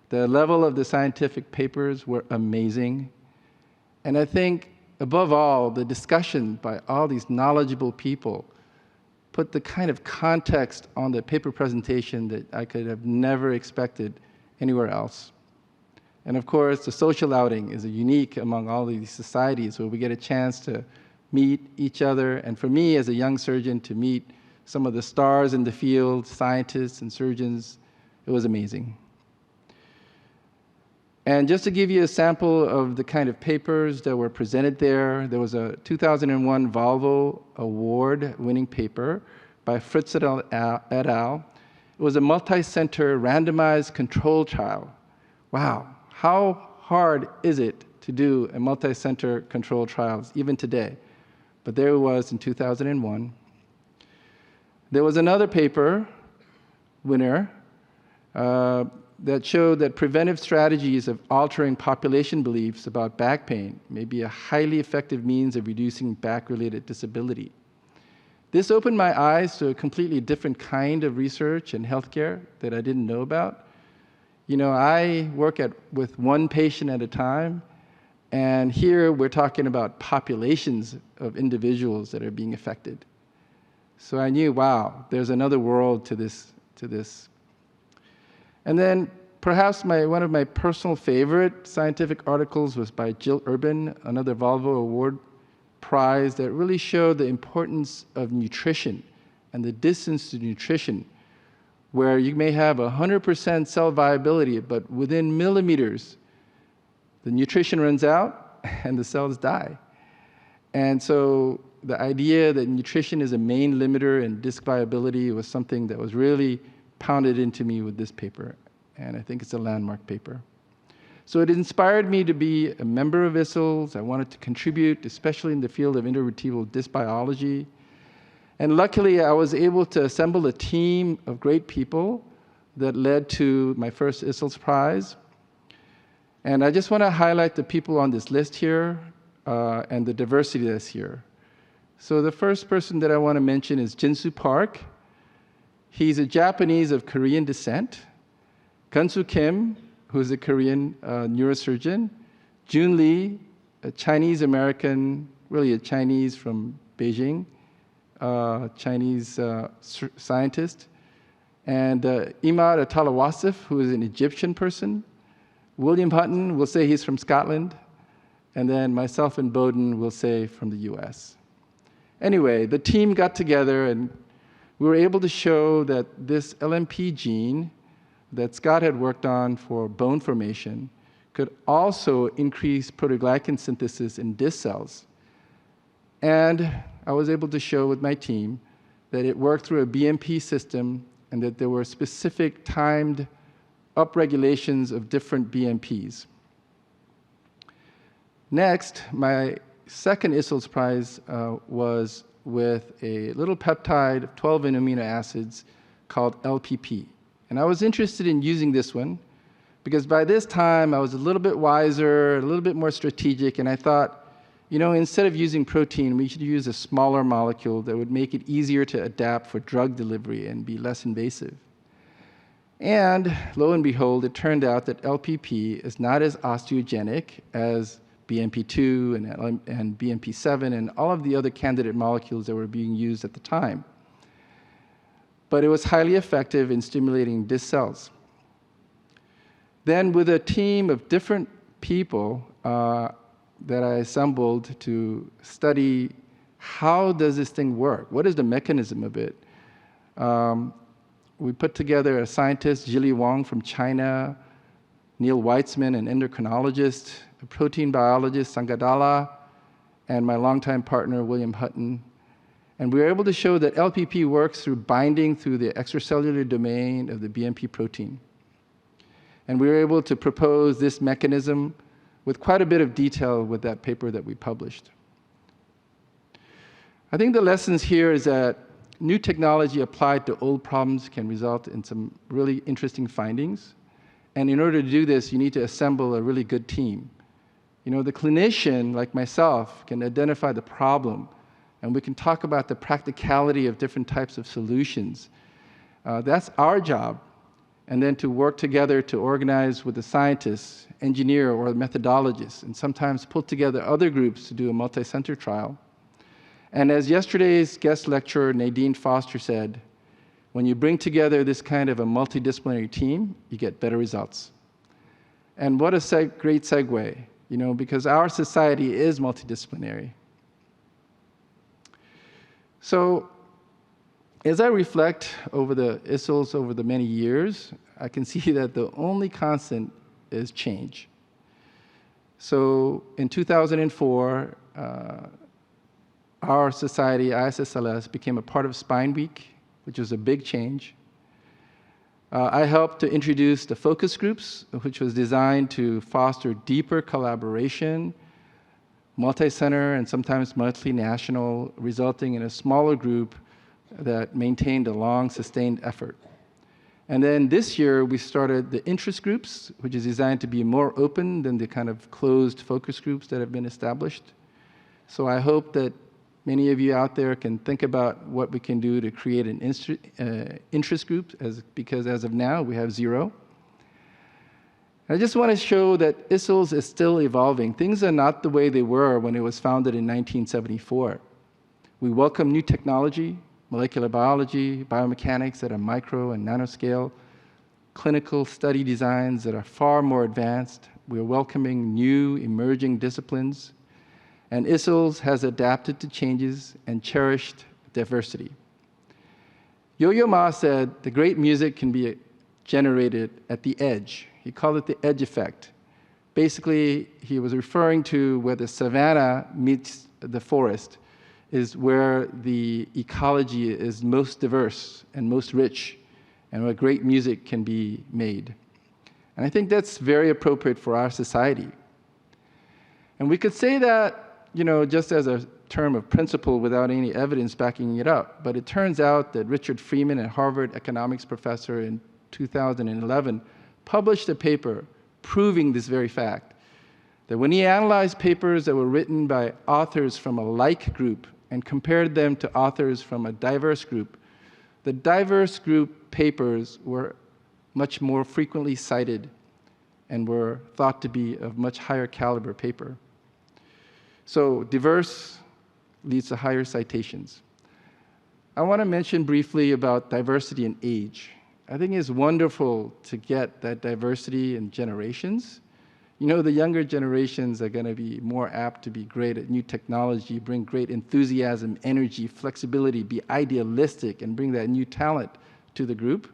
The level of the scientific papers were amazing. And I think, above all, the discussion by all these knowledgeable people put the kind of context on the paper presentation that I could have never expected anywhere else. And of course, the social outing is unique among all these societies where we get a chance to meet each other, and for me as a young surgeon to meet some of the stars in the field, scientists and surgeons, it was amazing. And just to give you a sample of the kind of papers that were presented there, there was a 2001 Volvo Award-winning paper by Fritz et al. It was a multi-center randomized control trial. Wow, how hard is it to do a multi-center control trials, even today? But there it was in 2001. There was another paper, winner, that showed that preventive strategies of altering population beliefs about back pain may be a highly effective means of reducing back-related disability. This opened my eyes to a completely different kind of research in healthcare that I didn't know about. You know, I work with one patient at a time, and here we're talking about populations of individuals that are being affected. So I knew, wow, there's another world to this. And then perhaps one of my personal favorite scientific articles was by Jill Urban, another Volvo Award prize, that really showed the importance of nutrition and the distance to nutrition, where you may have 100% cell viability, but within millimeters, the nutrition runs out and the cells die. And so the idea that nutrition is a main limiter in disc viability was something that was really pounded into me with this paper, and I think it's a landmark paper. So it inspired me to be a member of ISSLS. I wanted to contribute, especially in the field of intervertebral disc biology. And luckily, I was able to assemble a team of great people that led to my first ISSLS Prize. And I just want to highlight the people on this list here and the diversity that's here. So the first person that I want to mention is Jinsu Park. He's a Japanese of Korean descent. Gunsu Kim, who's a Korean neurosurgeon. Jun Lee, a Chinese American, really a Chinese from Beijing, Chinese scientist. And Imad Atalawasif, who is an Egyptian person. William Hutton, we'll say he's from Scotland. And then myself and Bowden will say from the US. Anyway, the team got together and we were able to show that this LMP gene that Scott had worked on for bone formation could also increase proteoglycan synthesis in disc cells. And I was able to show with my team that it worked through a BMP system and that there were specific timed upregulations of different BMPs. Next, my second ISSLS Prize was with a little peptide of 12 amino acids called LPP. And I was interested in using this one because by this time I was a little bit wiser, a little bit more strategic, and I thought, you know, instead of using protein, we should use a smaller molecule that would make it easier to adapt for drug delivery and be less invasive. And lo and behold, it turned out that LPP is not as osteogenic as BMP2 and BMP7 and all of the other candidate molecules that were being used at the time. But it was highly effective in stimulating disc cells. Then with a team of different people that I assembled to study how does this thing work? What is the mechanism of it? We put together a scientist, Jili Wang from China, Neil Weitzman, an endocrinologist, a protein biologist, Sangadala, and my longtime partner, William Hutton. And we were able to show that LPP works through binding through the extracellular domain of the BMP protein. And we were able to propose this mechanism with quite a bit of detail with that paper that we published. I think the lessons here is that new technology applied to old problems can result in some really interesting findings. And in order to do this, you need to assemble a really good team. You know, the clinician, like myself, can identify the problem, and we can talk about the practicality of different types of solutions. That's our job. And then to work together to organize with the scientists, engineer, or the methodologists, and sometimes pull together other groups to do a multi-center trial. And as yesterday's guest lecturer, Nadine Foster, said, when you bring together this kind of a multidisciplinary team, you get better results. And what a great segue, you know, because our society is multidisciplinary. So as I reflect over the ISSLS over the many years, I can see that the only constant is change. So in 2004, our society, ISSLS, became a part of Spineweek, which was a big change. I helped to introduce the focus groups, which was designed to foster deeper collaboration, multi-center and sometimes multinational, resulting in a smaller group that maintained a long, sustained effort. And then this year, we started the interest groups, which is designed to be more open than the kind of closed focus groups that have been established. So I hope that many of you out there can think about what we can do to create an interest group, because as of now, we have 0. I just want to show that ISSLS is still evolving. Things are not the way they were when it was founded in 1974. We welcome new technology, molecular biology, biomechanics at a micro and nanoscale, clinical study designs that are far more advanced. We're welcoming new emerging disciplines, and ISSLS has adapted to changes and cherished diversity. Yo-Yo Ma said the great music can be generated at the edge. He called it the edge effect. Basically, he was referring to where the savanna meets the forest is where the ecology is most diverse and most rich, and where great music can be made. And I think that's very appropriate for our society. And we could say that, just as a term of principle without any evidence backing it up, but it turns out that Richard Freeman, a Harvard economics professor in 2011, published a paper proving this very fact, that when he analyzed papers that were written by authors from a like group and compared them to authors from a diverse group, the diverse group papers were much more frequently cited and were thought to be of much higher caliber paper. So diverse leads to higher citations. I want to mention briefly about diversity in age. I think it's wonderful to get that diversity in generations. The younger generations are going to be more apt to be great at new technology, bring great enthusiasm, energy, flexibility, be idealistic, and bring that new talent to the group.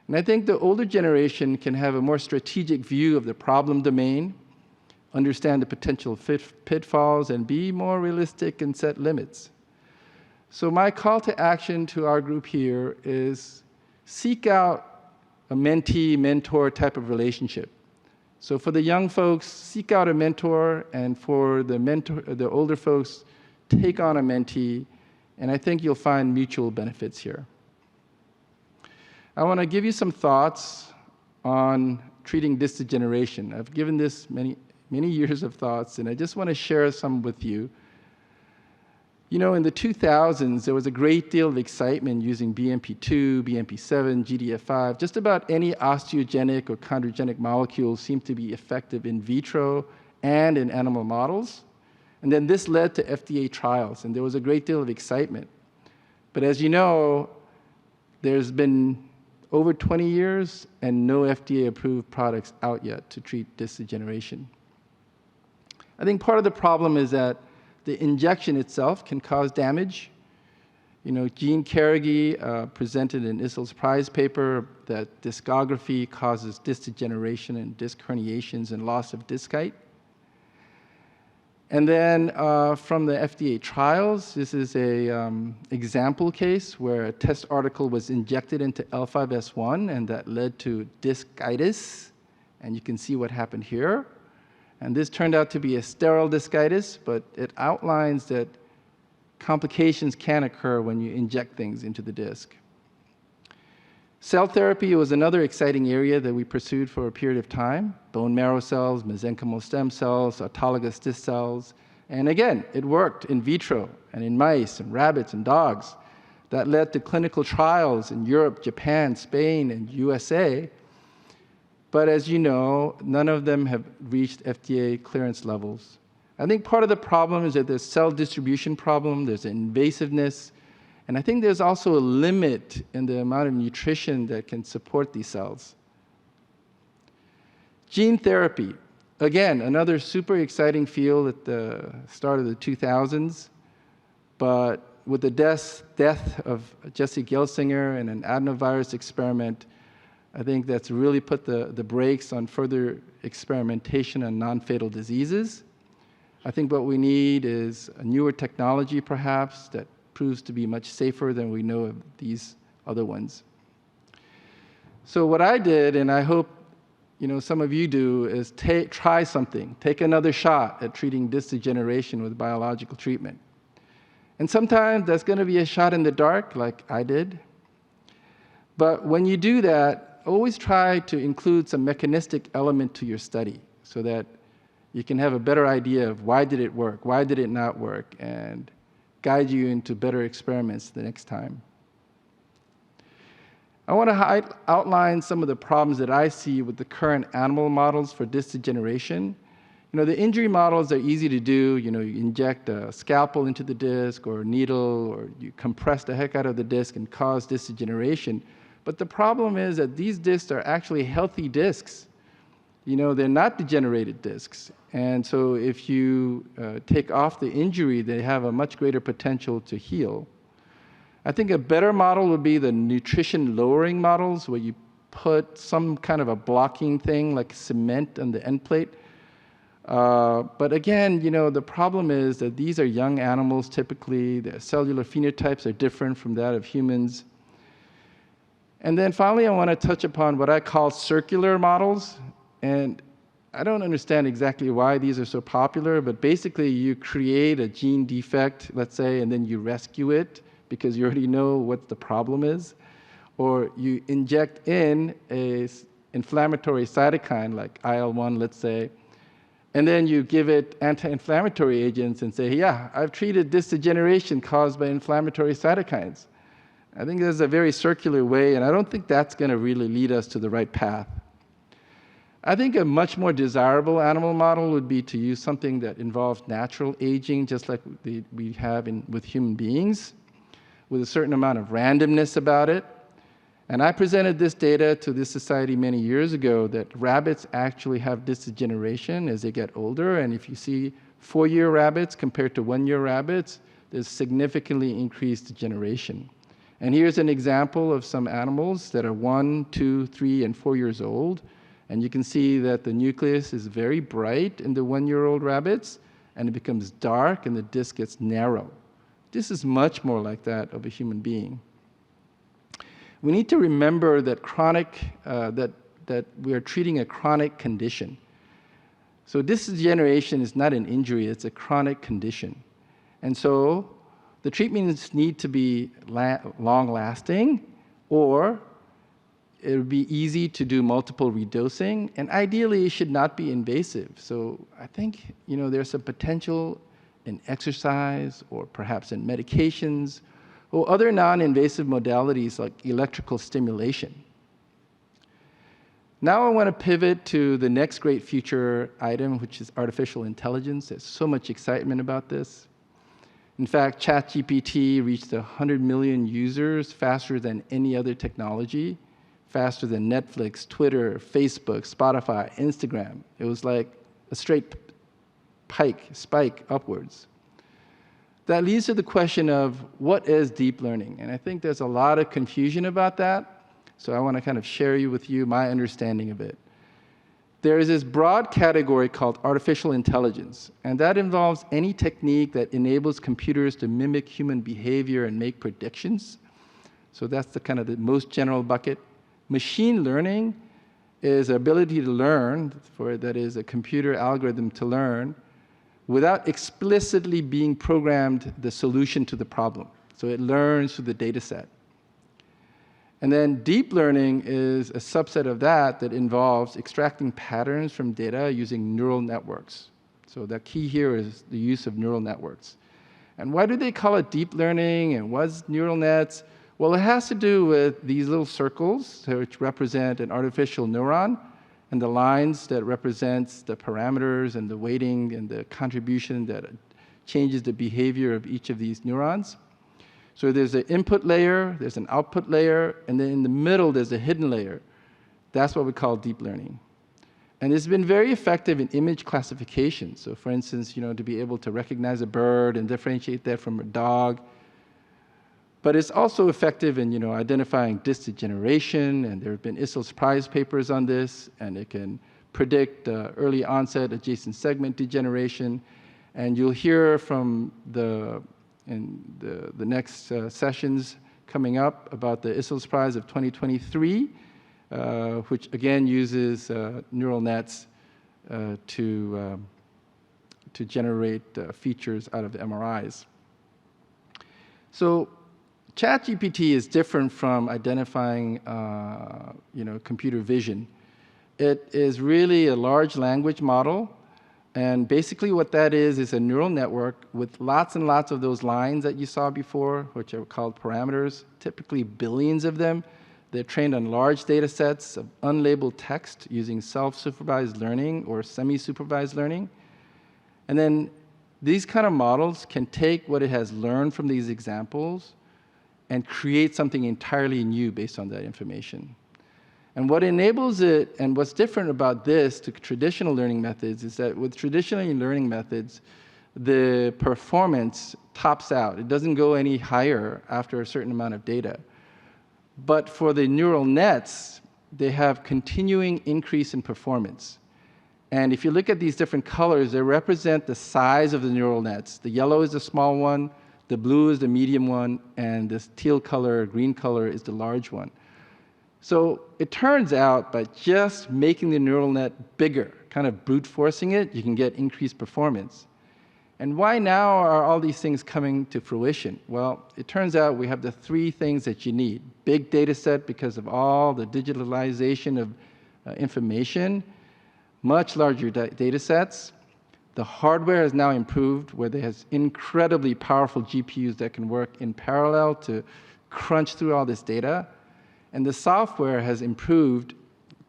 And I think the older generation can have a more strategic view of the problem domain, understand the potential pitfalls, and be more realistic and set limits. So my call to action to our group here is seek out a mentee-mentor type of relationship. So for the young folks, seek out a mentor, and for the older folks, take on a mentee, and I think you'll find mutual benefits here. I want to give you some thoughts on treating disc degeneration. I've given this many years of thoughts, and I just want to share some with you. In the 2000s, there was a great deal of excitement using BMP2, BMP7, GDF5. Just about any osteogenic or chondrogenic molecule seemed to be effective in vitro and in animal models. And then this led to FDA trials, and there was a great deal of excitement. But as you know, there's been over 20 years and no FDA-approved products out yet to treat disc degeneration. I think part of the problem is that the injection itself can cause damage. Jean Carnegie presented an ISSLS prize paper that discography causes disc degeneration and disc herniations and loss of disc height. And then from the FDA trials, this is a example case where a test article was injected into L5S1, and that led to discitis. And you can see what happened here. And this turned out to be a sterile discitis, but it outlines that complications can occur when you inject things into the disc. Cell therapy was another exciting area that we pursued for a period of time. Bone marrow cells, mesenchymal stem cells, autologous disc cells. And again, it worked in vitro and in mice and rabbits and dogs. That led to clinical trials in Europe, Japan, Spain, and USA. But as you know, none of them have reached FDA clearance levels. I think part of the problem is that there's cell distribution problem, there's invasiveness, and I think there's also a limit in the amount of nutrition that can support these cells. Gene therapy, again, another super exciting field at the start of the 2000s, but with the death of Jesse Gelsinger in an adenovirus experiment, I think that's really put the brakes on further experimentation on non-fatal diseases. I think what we need is a newer technology, perhaps, that proves to be much safer than we know of these other ones. So what I did, and I hope some of you do, is try something. Take another shot at treating disc degeneration with biological treatment. And sometimes that's going to be a shot in the dark, like I did. But when you do that, always try to include some mechanistic element to your study so that you can have a better idea of why did it work, why did it not work, and guide you into better experiments the next time. I want to outline some of the problems that I see with the current animal models for disc degeneration. The injury models are easy to do. You inject a scalpel into the disc or a needle, or you compress the heck out of the disc and cause disc degeneration. But the problem is that these discs are actually healthy discs. They're not degenerated discs. And so if you take off the injury, they have a much greater potential to heal. I think a better model would be the nutrition lowering models, where you put some kind of a blocking thing like cement on the end plate. But again, the problem is that these are young animals typically. Their cellular phenotypes are different from that of humans. And then finally, I want to touch upon what I call circular models. And I don't understand exactly why these are so popular, but basically you create a gene defect, let's say, and then you rescue it because you already know what the problem is. Or you inject in an inflammatory cytokine like IL-1, let's say, and then you give it anti-inflammatory agents and say, yeah, I've treated disc degeneration caused by inflammatory cytokines. I think that's a very circular way, and I don't think that's going to really lead us to the right path. I think a much more desirable animal model would be to use something that involves natural aging, just like we have with human beings, with a certain amount of randomness about it. And I presented this data to this society many years ago that rabbits actually have disc degeneration as they get older. And if you see 4-year rabbits compared to 1-year rabbits, there's significantly increased degeneration. And here's an example of some animals that are 1, 2, 3, and 4 years old. And you can see that the nucleus is very bright in the 1-year-old rabbits, and it becomes dark, and the disc gets narrow. This is much more like that of a human being. We need to remember that that we are treating a chronic condition. So disc degeneration is not an injury, it's a chronic condition. And so the treatments need to be long-lasting, or it would be easy to do multiple redosing, and ideally it should not be invasive. So I think there's a potential in exercise or perhaps in medications or other non-invasive modalities like electrical stimulation. Now I want to pivot to the next great future item, which is artificial intelligence. There's so much excitement about this. In fact, ChatGPT reached 100 million users faster than any other technology, faster than Netflix, Twitter, Facebook, Spotify, Instagram. It was like a straight spike upwards. That leads to the question of what is deep learning? And I think there's a lot of confusion about that, so I want to kind of share with you my understanding of it. There is this broad category called artificial intelligence, and that involves any technique that enables computers to mimic human behavior and make predictions. So that's the most general bucket. Machine learning is the ability to learn, that is a computer algorithm to learn, without explicitly being programmed the solution to the problem. So it learns through the data set. And then deep learning is a subset of that involves extracting patterns from data using neural networks. So the key here is the use of neural networks. And why do they call it deep learning, and what's neural nets? Well, it has to do with these little circles which represent an artificial neuron, and the lines that represents the parameters and the weighting and the contribution that changes the behavior of each of these neurons. So there's an input layer, there's an output layer, and then in the middle there's a hidden layer. That's what we call deep learning. And it's been very effective in image classification. So for instance, to be able to recognize a bird and differentiate that from a dog. But it's also effective in identifying disc degeneration, and there have been ISSLS Prize papers on this, and it can predict early onset adjacent segment degeneration. And you'll hear from in the next sessions coming up about the ISSLS Prize of 2023, which again uses neural nets to generate features out of the MRIs. So ChatGPT is different from identifying computer vision. It is really a large language model. And basically what that is a neural network with lots and lots of those lines that you saw before, which are called parameters, typically billions of them. They're trained on large data sets of unlabeled text using self-supervised learning or semi-supervised learning. And then these kind of models can take what it has learned from these examples and create something entirely new based on that information. And what enables it, and what's different about this to traditional learning methods, is that with traditional learning methods, the performance tops out. It doesn't go any higher after a certain amount of data. But for the neural nets, they have continuing increase in performance. And if you look at these different colors, they represent the size of the neural nets. The yellow is the small one, the blue is the medium one, and this teal color, green color is the large one. So it turns out by just making the neural net bigger, kind of brute forcing it, you can get increased performance. And why now are all these things coming to fruition? Well, it turns out we have the three things that you need. Big data set because of all the digitalization of information, much larger data sets. The hardware has now improved where there has incredibly powerful GPUs that can work in parallel to crunch through all this data. And the software has improved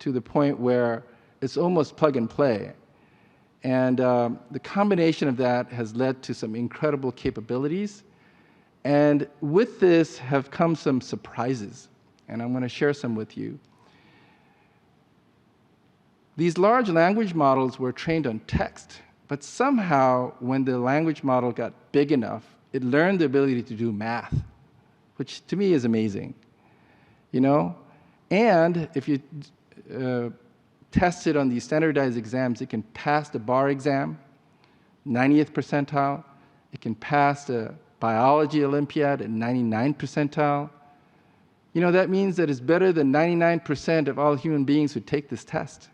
to the point where it's almost plug and play. And the combination of that has led to some incredible capabilities. And with this have come some surprises. And I'm going to share some with you. These large language models were trained on text. But somehow, when the language model got big enough, it learned the ability to do math, which to me is amazing. And if you test it on these standardized exams, it can pass the bar exam, 90th percentile. It can pass the biology Olympiad at 99th percentile. That means that it's better than 99% of all human beings who take this test.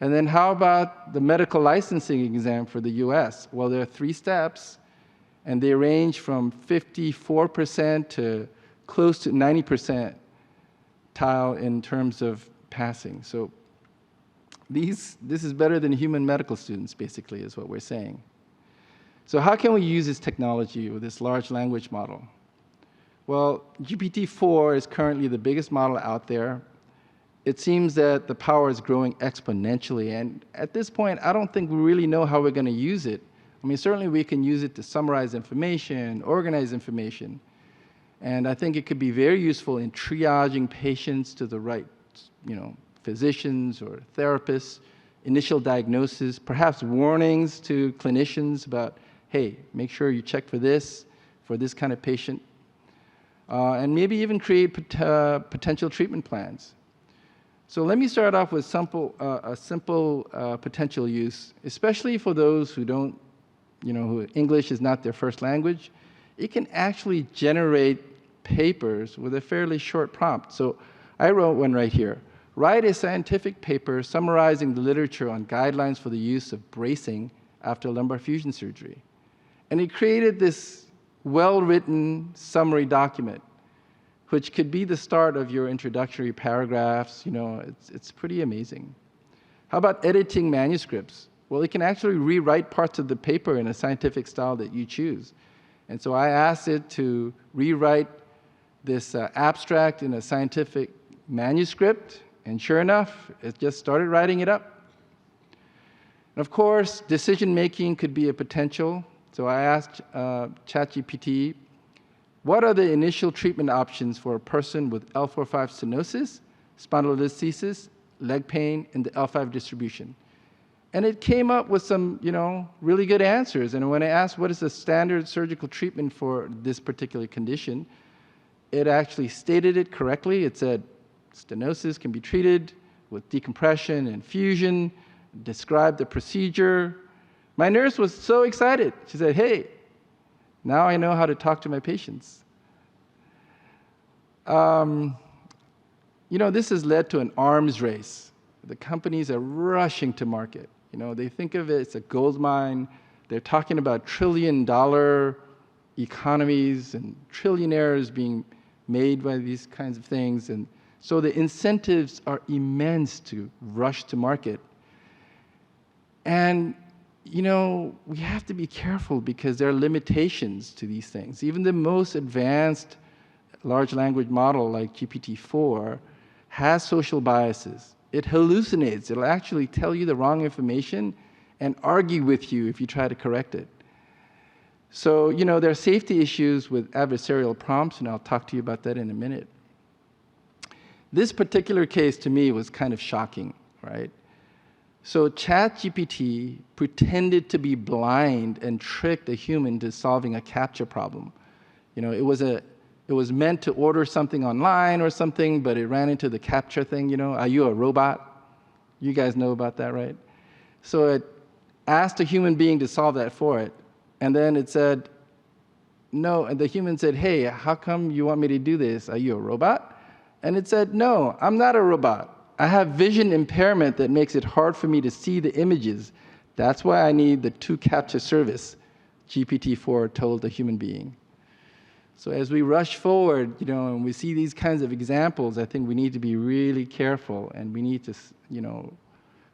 And then how about the medical licensing exam for the US? Well, there are 3 steps, and they range from 54% to close to 90% in terms of passing. So this is better than human medical students, basically, is what we're saying. So how can we use this technology with this large language model? Well, GPT-4 is currently the biggest model out there. It seems that the power is growing exponentially, and at this point, I don't think we really know how we're going to use it. I mean, certainly we can use it to summarize information, organize information, and I think it could be very useful in triaging patients to the right, physicians or therapists, initial diagnosis, perhaps warnings to clinicians about, hey, make sure you check for this kind of patient, and maybe even create potential treatment plans. So let me start off with a simple potential use, especially for those who don't, who English is not their first language. It can actually generate papers with a fairly short prompt. So I wrote one right here. Write a scientific paper summarizing the literature on guidelines for the use of bracing after lumbar fusion surgery. And it created this well-written summary document, which could be the start of your introductory paragraphs. It's pretty amazing. How about editing manuscripts? Well, it can actually rewrite parts of the paper in a scientific style that you choose. And so I asked it to rewrite this abstract in a scientific manuscript, and sure enough, it just started writing it up. And of course, decision-making could be a potential. So I asked ChatGPT, what are the initial treatment options for a person with L4-5 stenosis, spondylolisthesis, leg pain, and the L5 distribution? And it came up with some, really good answers. And when I asked what is the standard surgical treatment for this particular condition, it actually stated it correctly. It said stenosis can be treated with decompression and fusion, described the procedure. My nurse was so excited. She said, hey, now I know how to talk to my patients. This has led to an arms race. The companies are rushing to market. They think of it as a gold mine. They're talking about $1 trillion, economies and trillionaires being made by these kinds of things. And so the incentives are immense to rush to market. And, you know, we have to be careful because there are limitations to these things. Even the most advanced large language model like GPT-4 has social biases. It hallucinates. It'll actually tell you the wrong information and argue with you if you try to correct it. So, you know, there are safety issues with adversarial prompts, and I'll talk to you about that in a minute. This particular case to me was kind of shocking, right? So ChatGPT pretended to be blind and tricked a human into solving a CAPTCHA problem. You know, it was meant to order something online or something, but it ran into the CAPTCHA thing, you know, are you a robot? You guys know about that, right? So it asked a human being to solve that for it. And then it said, no, and the human said, hey, how come you want me to do this? Are you a robot? And it said, no, I'm not a robot. I have vision impairment that makes it hard for me to see the images. That's why I need the 2 CAPTCHA service, GPT-4 told the human being. So as we rush forward, you know, and we see these kinds of examples, I think we need to be really careful, and we need to, you know,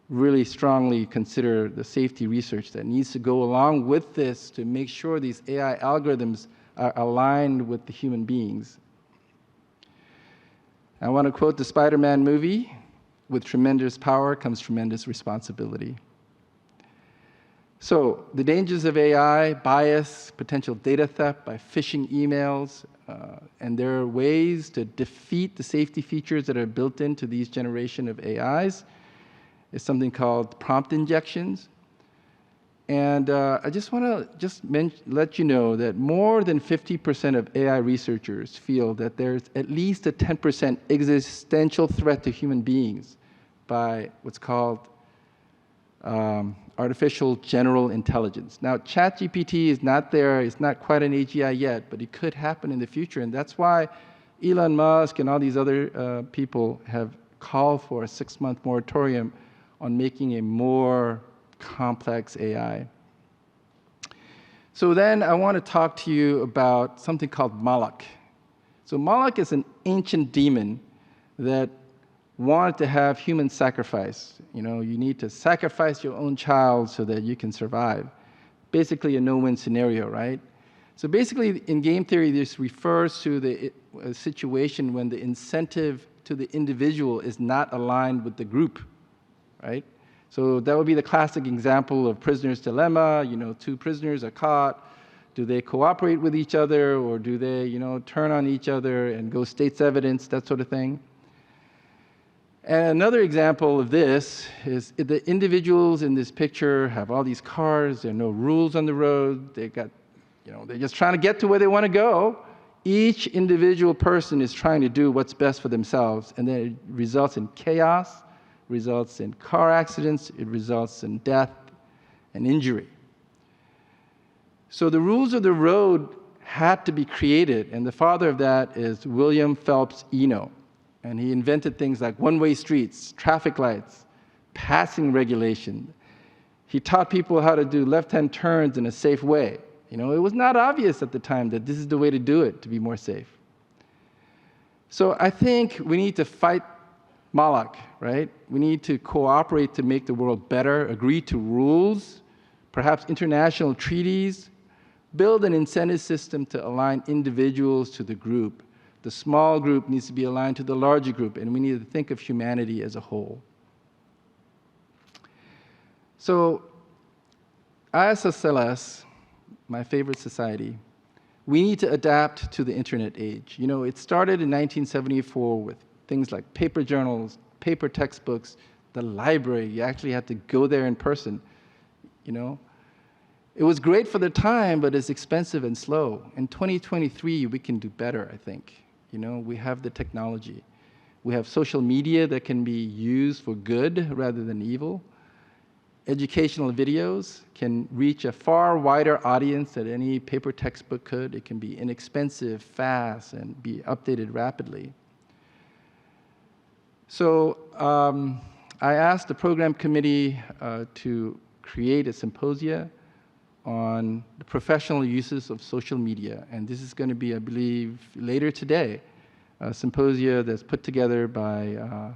really strongly consider the safety research that needs to go along with this to make sure these AI algorithms are aligned with the human beings. I want to quote the Spider-Man movie, with tremendous power comes tremendous responsibility. So the dangers of AI, bias, potential data theft by phishing emails, and there are ways to defeat the safety features that are built into these generation of AIs. Is something called prompt injections. And I just want to let you know that more than 50% of AI researchers feel that there's at least a 10% existential threat to human beings by what's called artificial general intelligence. Now, ChatGPT is not there, it's not quite an AGI yet, but it could happen in the future, and that's why Elon Musk and all these other people have called for a 6-month moratorium on making a more complex AI. So then I want to talk to you about something called Moloch. So Moloch is an ancient demon that wanted to have human sacrifice. You know, you need to sacrifice your own child so that you can survive. Basically a no-win scenario, right? So basically in game theory, this refers to the situation when the incentive to the individual is not aligned with the group, right? So that would be the classic example of prisoner's dilemma. You know, 2 prisoners are caught. Do they cooperate with each other, or do they, you know, turn on each other and go state's evidence, that sort of thing? And another example of this is the individuals in this picture have all these cars. There are no rules on the road. They got, you know, they're just trying to get to where they want to go. Each individual person is trying to do what's best for themselves, and then it results in chaos, results in car accidents, it results in death and injury. So the rules of the road had to be created, and the father of that is William Phelps Eno. And he invented things like one-way streets, traffic lights, passing regulation. He taught people how to do left-hand turns in a safe way. You know, it was not obvious at the time that this is the way to do it to be more safe. So I think we need to fight Moloch, right? We need to cooperate to make the world better, agree to rules, perhaps international treaties, build an incentive system to align individuals to the group. The small group needs to be aligned to the larger group, and we need to think of humanity as a whole. So ISSLS, my favorite society, we need to adapt to the internet age. You know, it started in 1974 with things like paper journals, paper textbooks, the library. You actually had to go there in person, you know. It was great for the time, but it's expensive and slow. In 2023, we can do better, I think. You know, we have the technology. We have social media that can be used for good rather than evil. Educational videos can reach a far wider audience than any paper textbook could. It can be inexpensive, fast, and be updated rapidly. So I asked the program committee to create a symposia on the professional uses of social media. And this is going to be, I believe, later today, a symposia that's put together by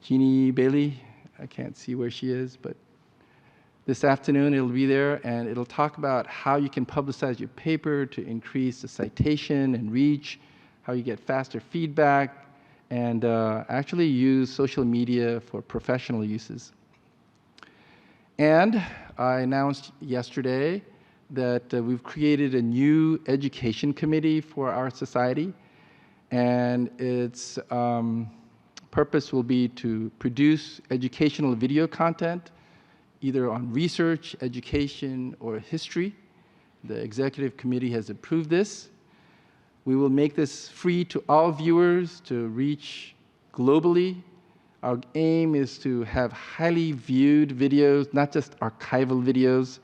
Jeannie Bailey. I can't see where she is, but this afternoon it'll be there, and it'll talk about how you can publicize your paper to increase the citation and reach, how you get faster feedback, and actually use social media for professional uses. And I announced yesterday that we've created a new education committee for our society, and its purpose will be to produce educational video content, either on research, education, or history. The executive committee has approved this. We will make this free to all viewers to reach globally. Our aim is to have highly viewed videos, not just archival videos.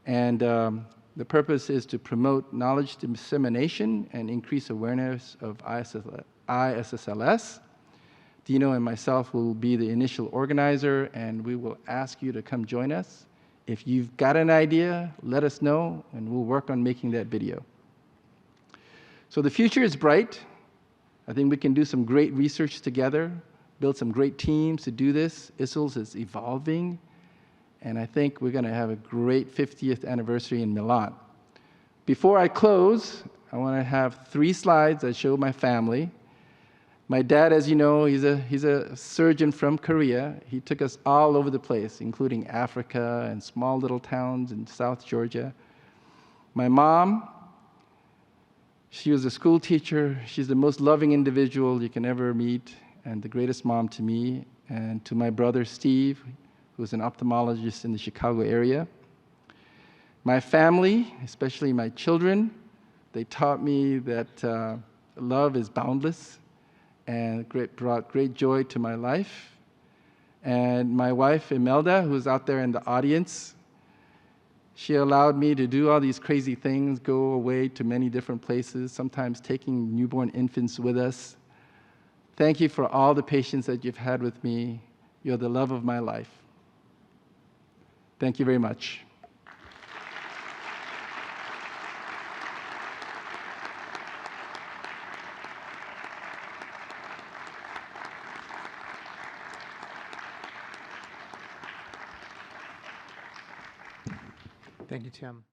And the purpose is to promote knowledge dissemination and increase awareness of ISSLS. Dino and myself will be the initial organizer, and we will ask you to come join us. If you've got an idea, let us know, and we'll work on making that video. So the future is bright. I think we can do some great research together, build some great teams to do this. ISSLS is evolving, and I think we're going to have a great 50th anniversary in Milan. Before I close, I want to have 3 slides that show my family. My dad, as you know, he's a surgeon from Korea. He took us all over the place, including Africa and small little towns in South Georgia. My mom, she was a school teacher. She's the most loving individual you can ever meet, and the greatest mom to me. And to my brother, Steve, who's an ophthalmologist in the Chicago area. My family, especially my children, they taught me that love is boundless, and brought great joy to my life. And my wife, Imelda, who's out there in the audience, she allowed me to do all these crazy things, go away to many different places, sometimes taking newborn infants with us. Thank you for all the patience that you've had with me. You're the love of my life. Thank you very much. Thank you, Tim.